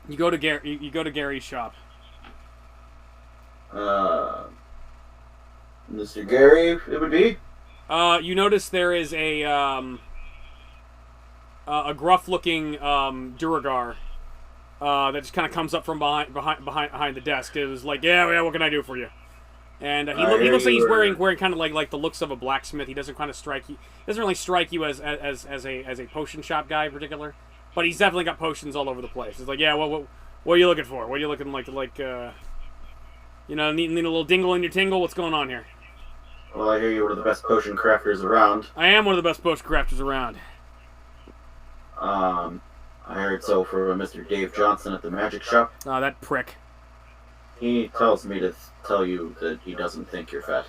You go to Gary's shop. Mr. Gary, it would be? You notice there is a gruff-looking Duragar that just kind of comes up from behind the desk. It was like, yeah, what can I do for you? And he looks like he's wearing kind of like the looks of a blacksmith. He doesn't kind of doesn't really strike you as a potion shop guy in particular, but he's definitely got potions all over the place. It's like, yeah, what are you looking for? What are you looking like need a little dingle in your tingle? What's going on here? Well, I hear you're one of the best potion crafters around. I am one of the best potion crafters around. I heard so from Mr. Dave Johnson at the Magic Shop. Oh, that prick. He tells me to tell you that he doesn't think you're fat.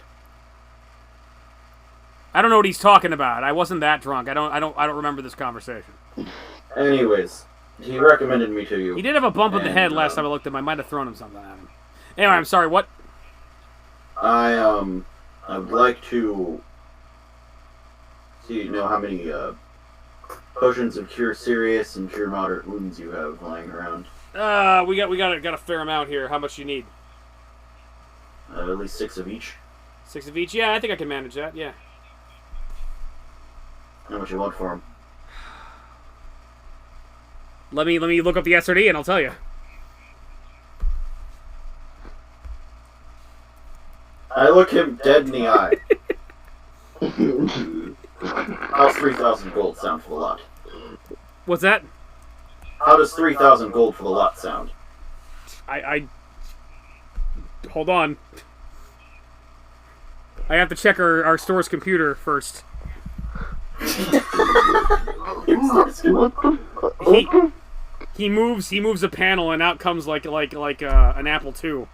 I don't know what he's talking about. I wasn't that drunk. I don't remember this conversation. Anyways, he recommended me to you. He did have a bump in the And, head last time I looked at him. I might have thrown him something at him. Anyway, I'm sorry. What? I would like to see how many potions of cure serious and cure moderate wounds you have lying around. We got a fair amount here. How much do you need? At least 6 of each. 6 of each? Yeah, I think I can manage that. Yeah. How much you want for them? Let me look up the SRD and I'll tell you. I look him dead in the eye. How's 3,000 gold sound for the lot? What's that? How does 3,000 gold for the lot sound? I hold on. I have to check our store's computer first. He moves a panel and out comes like an Apple II,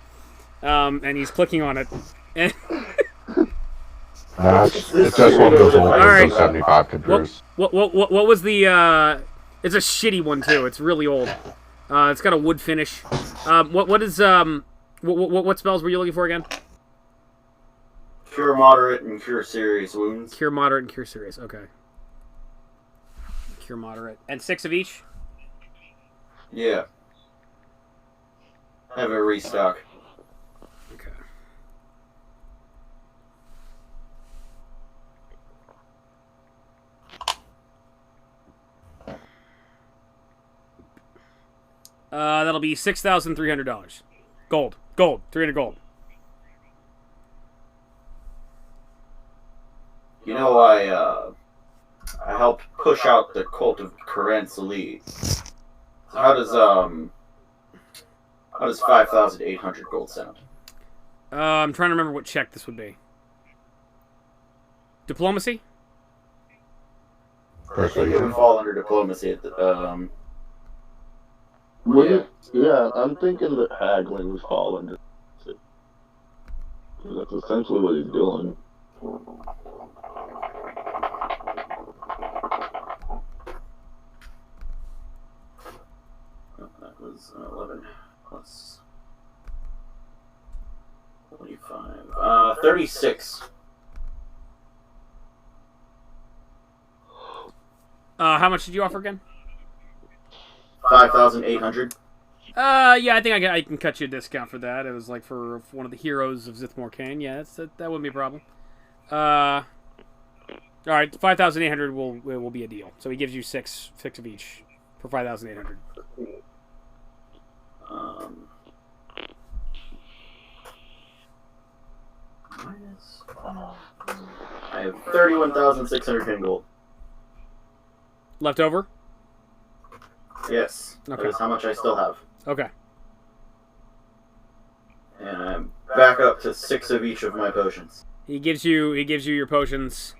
and he's clicking on it. And it's just one of those old right. 75 computers. What was the? It's a shitty one too. It's really old. It's got a wood finish. What spells were you looking for again? Cure moderate and cure serious wounds. Cure moderate and cure serious. Okay. Cure moderate and 6 of each. Yeah. Have a restock. Okay. That'll be $6,300. Gold, 300 gold. You know, I helped push out the cult of Karen-Sali. So how does 5,800 gold sound? I'm trying to remember what check this would be. Diplomacy? I think it would fall under diplomacy at the, Yeah, I'm thinking that haggling would fall under. That's essentially what he's doing. That was 11 plus 25. 36. How much did you offer again? 5,800. Yeah, I think I can cut you a discount for that. It was like for one of the heroes of Zithmore Kane. Yeah, that wouldn't be a problem. All right, 5,800 will be a deal. So he gives you six of each for 5,800. I have 31,610 gold. Left over? Yes. Okay. That is how much I still have. Okay. And I'm back up to 6 of each of my potions. He gives you your potions.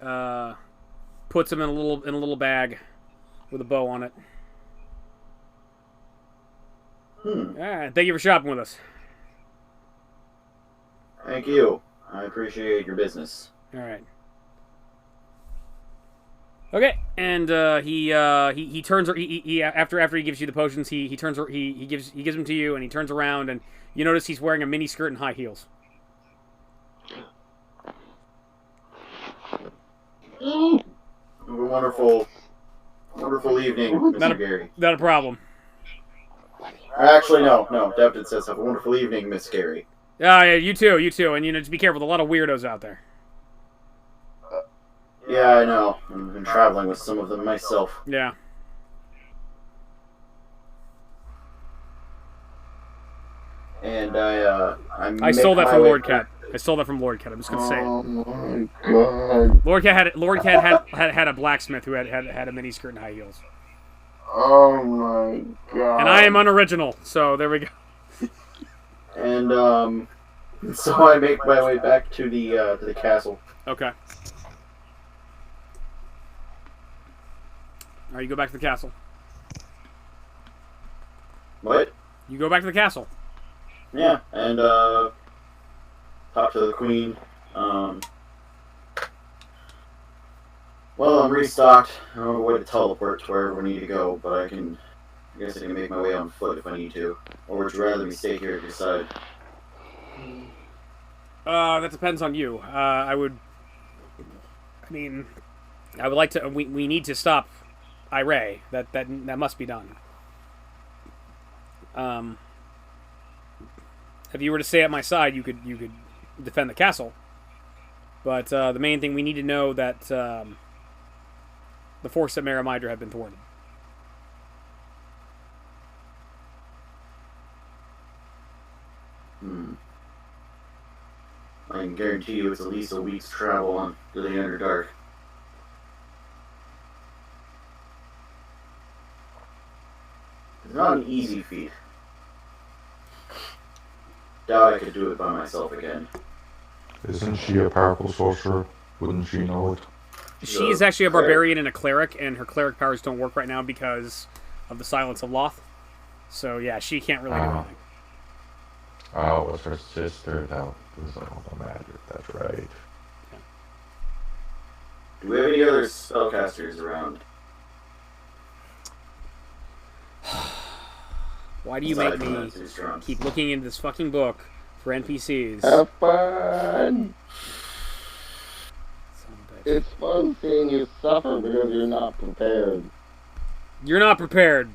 Puts them in a little bag with a bow on it. All right, thank you for shopping with us. Thank you. I appreciate your business. All right. Okay, and he turns he after he gives you the potions, he gives them to you, and he turns around, and you notice he's wearing a mini skirt and high heels. Have a wonderful evening, Mr. Gary. Not a problem. Actually, no. Devdan says, have a wonderful evening, Miss Gary. Yeah, you too, and just be careful. There's a lot of weirdos out there. Yeah, I know. I've been traveling with some of them myself. Yeah. And I stole that from Lord Cat. I stole that from Lord Cat. I'm just gonna say it. Oh my god. Lord Cat had a blacksmith who had a mini skirt and high heels. Oh my god. And I am unoriginal, so there we go. And so I make my way back to the castle. Okay. All right, you go back to the castle. What? You go back to the castle. Yeah, and talk to the queen. Well, I'm restocked. I don't know a way to teleport to wherever we need to go, but I can I guess I can make my way on foot if I need to. Or would you rather me stay here at your side? That depends on you. I would like to. We need to stop Iray. That must be done. If you were to stay at my side, you could defend the castle. But the main thing, we need to know that the force at Maerimydra have been thwarted. I can guarantee you it's at least a week's travel on to the Underdark. It's not an easy feat. Doubt I could do it by myself again. Isn't she a powerful sorcerer? Wouldn't she know it? She is actually a barbarian and a cleric, and her cleric powers don't work right now because of the silence of Loth. So yeah, she can't really do anything. Oh, it's her sister that was all the magic. That's right. Do we have any other spellcasters around? Why do you make me keep looking into this fucking book for NPCs? Have fun! Son of a bitch. It's fun seeing you suffer because you're not prepared. You're not prepared.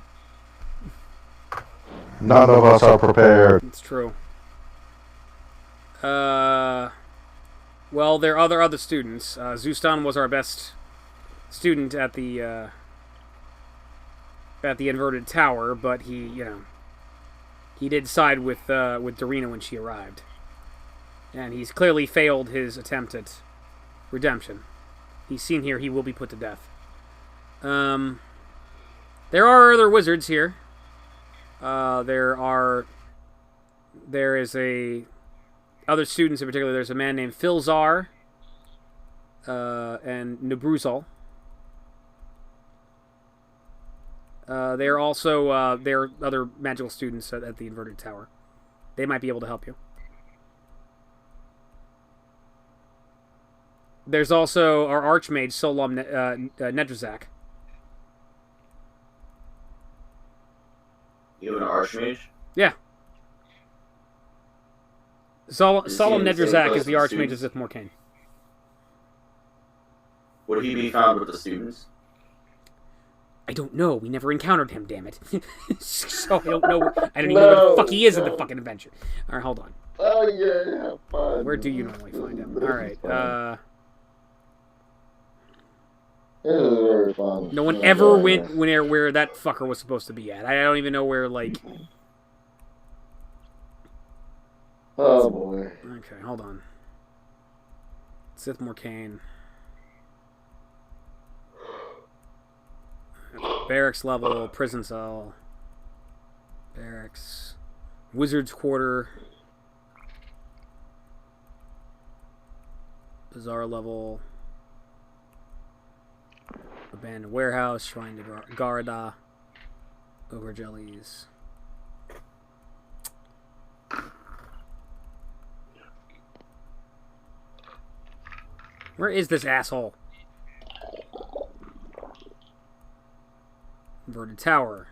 None of us are prepared. It's true. Well, there are other students. Zustan was our best student at the inverted tower, but he did side with Darina when she arrived, and he's clearly failed his attempt at redemption. He's seen here; he will be put to death. There are other wizards here. There is other students in particular. There's a man named Filzar and Nebruzal. There are also there are other magical students at the inverted tower. They might be able to help you. There's also our archmage Solom Nedrazak. You have an archmage? Yeah. Solom Is he in the same Nedrazak class is the with archmage of students? Zith Morcaine. Would he be found with the students? I don't know. We never encountered him, damn it. So I don't know. I don't even know where the fuck he is in the fucking adventure. All right, hold on. Oh yeah, have fun. Where do you normally find him? All right. This is very fun. No one ever went where that fucker was supposed to be at. I don't even know where, like... Oh boy. Okay, hold on. Sith Morcaine. Barracks level, prison cell. Barracks. Wizard's quarter. Bazaar level. Abandoned warehouse. Shrine to Garda. Ogre jellies. Where is this asshole? Inverted tower.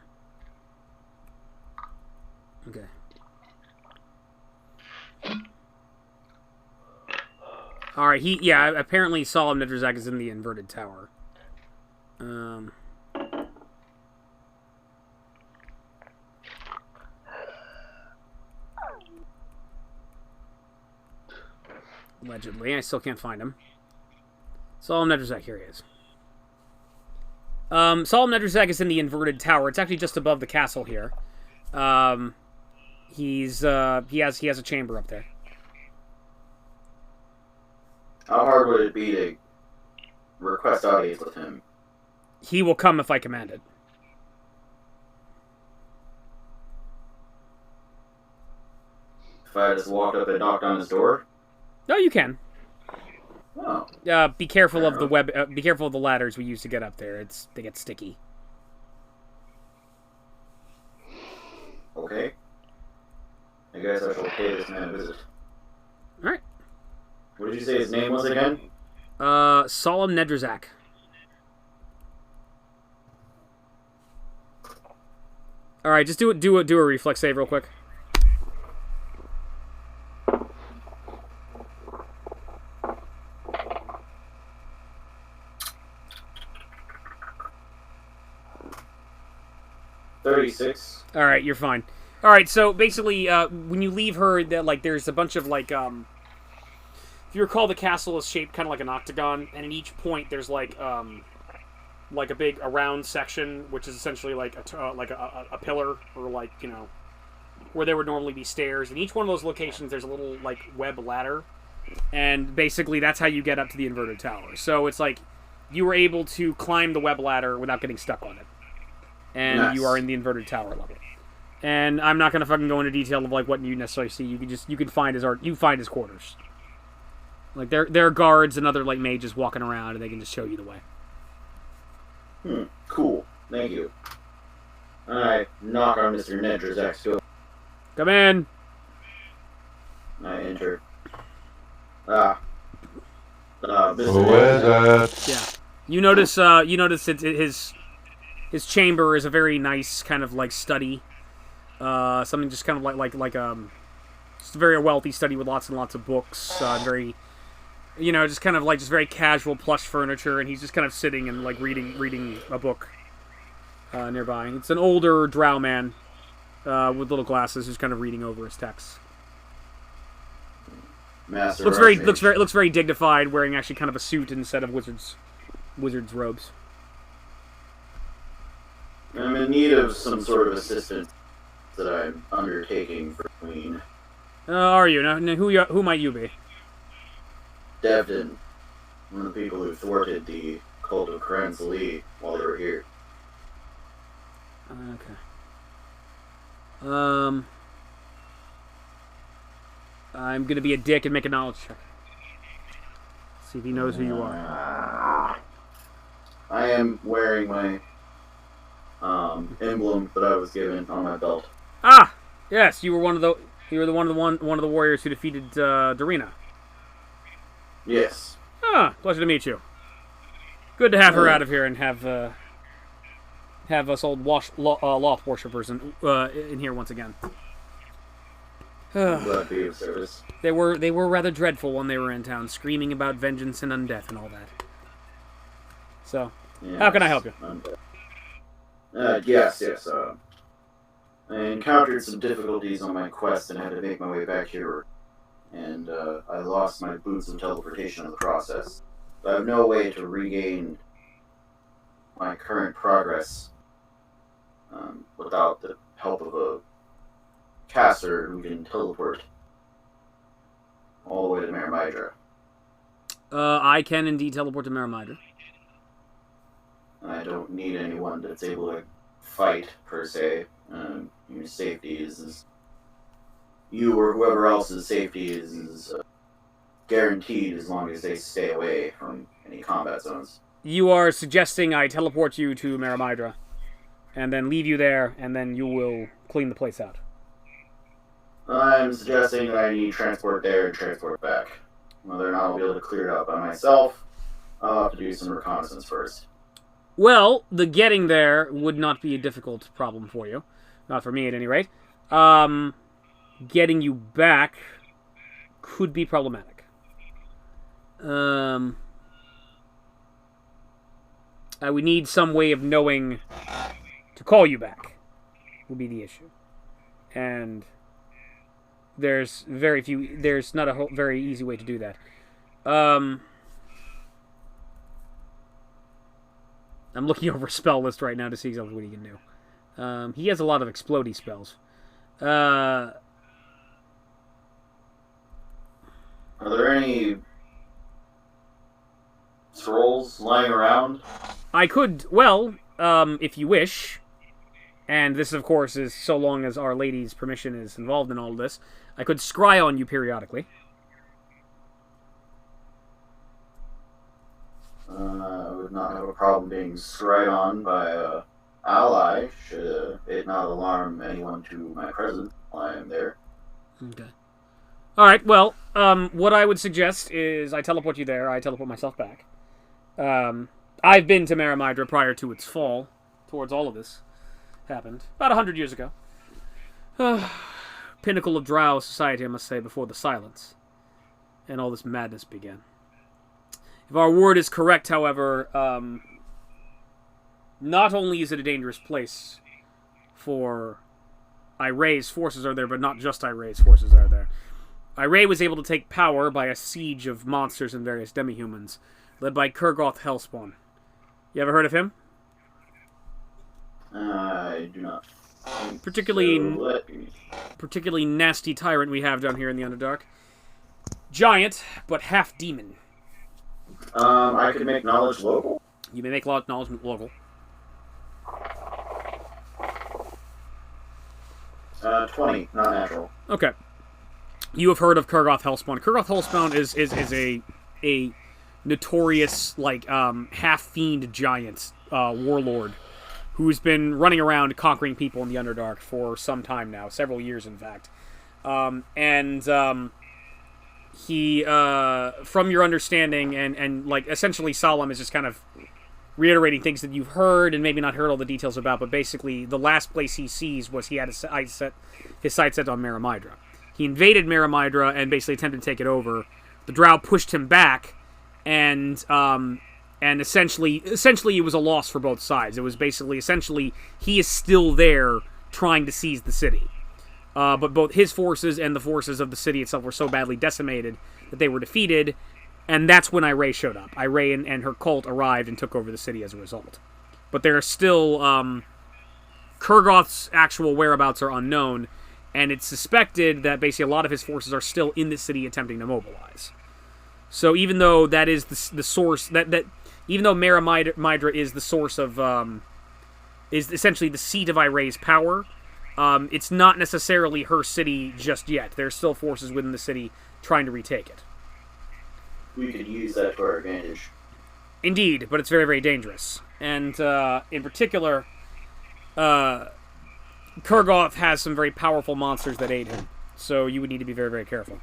Okay. Alright, apparently Solom Nedrazak is in the inverted tower. Allegedly. I still can't find him. Solom Nedrazak, here he is. Solom Nedrazak is in the inverted tower. It's actually just above the castle here. He has a chamber up there. How hard would it be to request audience with him? He will come if I command it. If I just walked up and knocked on his door? No, you can. Oh. Be careful of the be careful of the ladders we use to get up there. They get sticky. Okay. I guess I shall pay this man a visit. All right. What did you say his name was again? Solom Nedrazak. All right, just do a reflex save real quick. $36. All right, you're fine. All right, so basically, when you leave her, that like there's a bunch of like if you recall, the castle is shaped kind of like an octagon, and at each point there's like a big a round section, which is essentially like a pillar, or like, you know, where there would normally be stairs. And each one of those locations, there's a little like web ladder, and basically that's how you get up to the inverted tower. So it's like you were able to climb the web ladder without getting stuck on it, and Nice. you are in the inverted tower level. And I'm not gonna fucking go into detail of like what you necessarily see. You can find his quarters. Like there are guards and other like mages walking around, and they can just show you the way. Cool. Thank you. I knock on Mr. Nedrazak's door. Come in. I enter. Who Mr. is it? Yeah. You notice his chamber is a very nice kind of like study. Something just kind of like just a very wealthy study with lots and lots of books. Very, you know, just kind of like just very casual plush furniture, and he's just kind of sitting and like reading a book nearby. It's an older drow man with little glasses who's kind of reading over his texts. Master Looks very dignified, wearing actually kind of a suit instead of wizard's robes. I'm in need of some sort of assistance that I'm undertaking for Queen. Are you? Now, who might you be? Devdan, one of the people who thwarted the cult of Kranzali while they were here. Okay. I'm gonna be a dick and make a knowledge check. See if he knows who you are. I am wearing my emblem that I was given on my belt. Ah, yes, you were one of the warriors who defeated Darina. Yes. Ah, pleasure to meet you. Good to have her out of here and have us old Loth worshippers in here once again. I'm glad to be of service. They were rather dreadful when they were in town, screaming about vengeance and undeath and all that. So, Yes. how can I help you? Yes. I encountered some difficulties on my quest and had to make my way back here. And I lost my boots of teleportation in the process. I have no way to regain my current progress without the help of a caster who can teleport all the way to Maerimydra. I can indeed teleport to Maerimydra. I don't need anyone that's able to fight, per se. Your safety is you or whoever else's safety is guaranteed as long as they stay away from any combat zones. You are suggesting I teleport you to Maerimydra, and then leave you there, and then you will clean the place out. I'm suggesting that I need transport there and transport back. Whether or not I'll be able to clear it out by myself, I'll have to do some reconnaissance first. Well, the getting there would not be a difficult problem for you. Not for me, at any rate. Getting you back could be problematic. I would need some way of knowing to call you back, would be the issue. And there's not a very easy way to do that. I'm looking over a spell list right now to see exactly what he can do. He has a lot of explodey spells. Are there any scrolls lying around? I could, well, if you wish, and this, of course, is so long as Our Lady's permission is involved in all of this, I could scry on you periodically. I would not have a problem being scryed on by a ally, should it not alarm anyone to my presence while I am there. Okay. Alright, well, what I would suggest is I teleport you there, I teleport myself back. I've been to Maerimydra prior to its fall, towards all of this. happened. About 100 years ago. Pinnacle of Drow society, I must say, before the silence. And all this madness began. If our word is correct, however, not only is it a dangerous place for Iray's forces are there, but not just Iray's forces are there. Iray was able to take power by a siege of monsters and various demi-humans, led by Kurgoth Hellspawn. You ever heard of him? I do not. Particularly nasty tyrant we have down here in the Underdark. Giant, but half demon. I could make knowledge local. You may make knowledge local. 20, not natural. Okay. You have heard of Kurgoth Hellspawn. Kurgoth Hellspawn is a notorious, like, half-fiend giant warlord who's been running around conquering people in the Underdark for some time now. Several years, in fact. He, from your understanding, and like, essentially Solemn is just kind of reiterating things that you've heard and maybe not heard all the details about, but basically the last place he sees was he had his sights set on Maerimydra. He invaded Maerimydra and basically attempted to take it over. The Drow pushed him back, and essentially it was a loss for both sides. It was basically, essentially, he is still there trying to seize the city. But both his forces and the forces of the city itself were so badly decimated that they were defeated, and that's when Iray showed up. Iray and her cult arrived and took over the city as a result. But there are still... Kurgoth's actual whereabouts are unknown, and it's suspected that basically a lot of his forces are still in the city attempting to mobilize. So even though that is the source... even though Maerimydra is the source of... is essentially the seat of Iray's power... it's not necessarily her city just yet. There's still forces within the city trying to retake it. We could use that to our advantage. Indeed, but it's very, very dangerous. And in particular, Kurgoth has some very powerful monsters that aid him. So you would need to be very, very careful.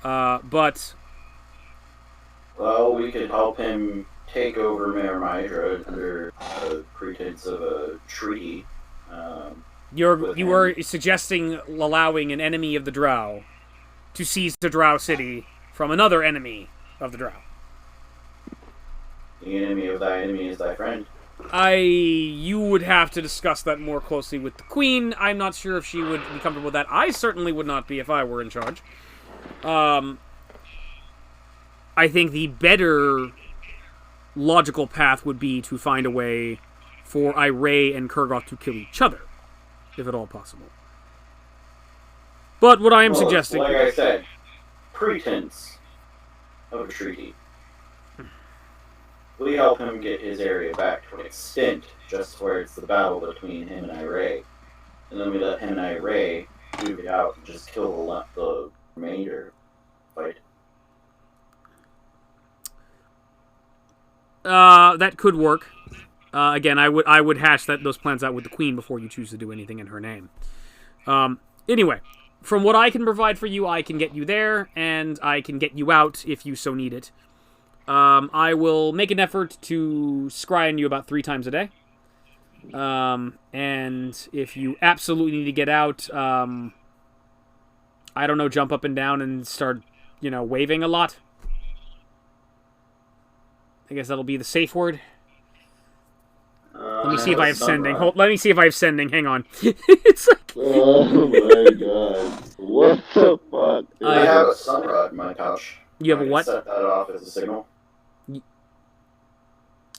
But... Well, we could help him take over Maerimydra under the pretense of a treaty. You were suggesting allowing an enemy of the Drow to seize the Drow city from another enemy of the Drow. The enemy of thy enemy is thy friend. You would have to discuss that more closely with the Queen. I'm not sure if she would be comfortable with that. I certainly would not be if I were in charge. I think the better logical path would be to find a way for Iray and Kurgoth to kill each other, if at all possible. But what I am suggesting... Like I said, pretense of a treaty. We help him get his area back to an extent, just where it's the battle between him and Iray. And then we let him and Iray move it out and just kill the remainder fight. That could work. Again, I would hash those plans out with the Queen before you choose to do anything in her name. Anyway, from what I can provide for you, I can get you there, and I can get you out if you so need it. I will make an effort to scry on you about 3 times a day. And if you absolutely need to get out, I don't know, jump up and down and start, waving a lot. I guess that'll be the safe word. Let me see if I have sending. Let me see if I have sending. Hang on. It's like... Oh my god. What the fuck? I have a sunrod in my pouch. You have a what? Set that off as a signal.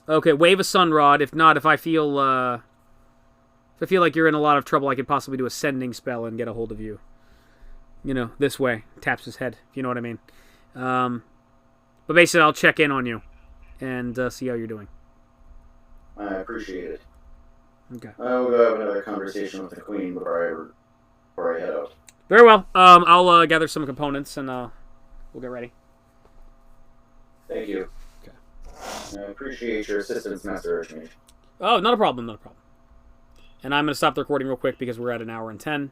Okay, wave a sunrod. If not, if I feel like you're in a lot of trouble, I could possibly do a sending spell and get a hold of you. This way. Taps his head, if you know what I mean. But basically, I'll check in on you and see how you're doing. I appreciate it. Okay. I will go have another conversation with the Queen before I head out. Very well. I'll gather some components and we'll get ready. Thank you. Okay. I appreciate your assistance, Master Archmage. Oh, not a problem, not a problem. And I'm going to stop the recording real quick because we're at 1 hour and 10.